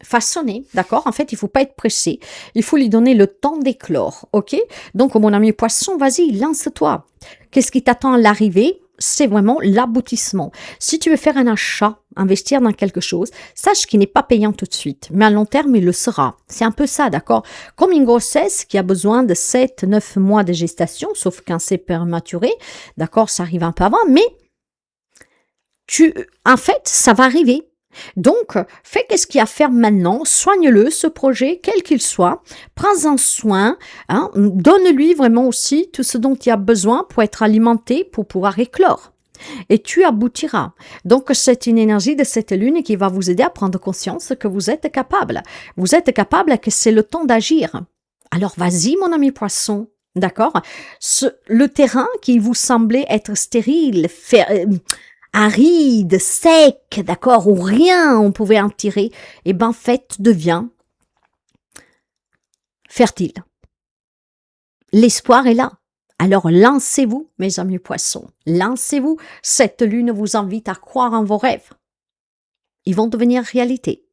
façonner, d'accord? En fait, il faut pas être pressé. Il faut lui donner le temps d'éclore, ok? Donc, mon ami poisson, vas-y, lance-toi. Qu'est-ce qui t'attend à l'arrivée? C'est vraiment l'aboutissement. Si tu veux faire un achat, investir dans quelque chose, sache qu'il n'est pas payant tout de suite, mais à long terme, il le sera. C'est un peu ça, d'accord? Comme une grossesse qui a besoin de 7-9 mois de gestation, sauf quand c'est prématuré, d'accord? Ça arrive un peu avant, mais en fait, ça va arriver. Donc, fais qu'est-ce qu'il y a à faire maintenant, soigne-le, ce projet, quel qu'il soit, prends-en soin, donne-lui vraiment aussi tout ce dont il a besoin pour être alimenté, pour pouvoir éclore. Et tu aboutiras. Donc, c'est une énergie de cette lune qui va vous aider à prendre conscience que vous êtes capable. Vous êtes capable et que c'est le temps d'agir. Alors, vas-y, mon ami poisson. D'accord? Le terrain qui vous semblait être stérile, aride, sec, d'accord, où rien on pouvait en tirer, et ben, en fait, devient fertile. L'espoir est là. Alors, lancez-vous, mes amis poissons, lancez-vous. Cette lune vous invite à croire en vos rêves. Ils vont devenir réalité.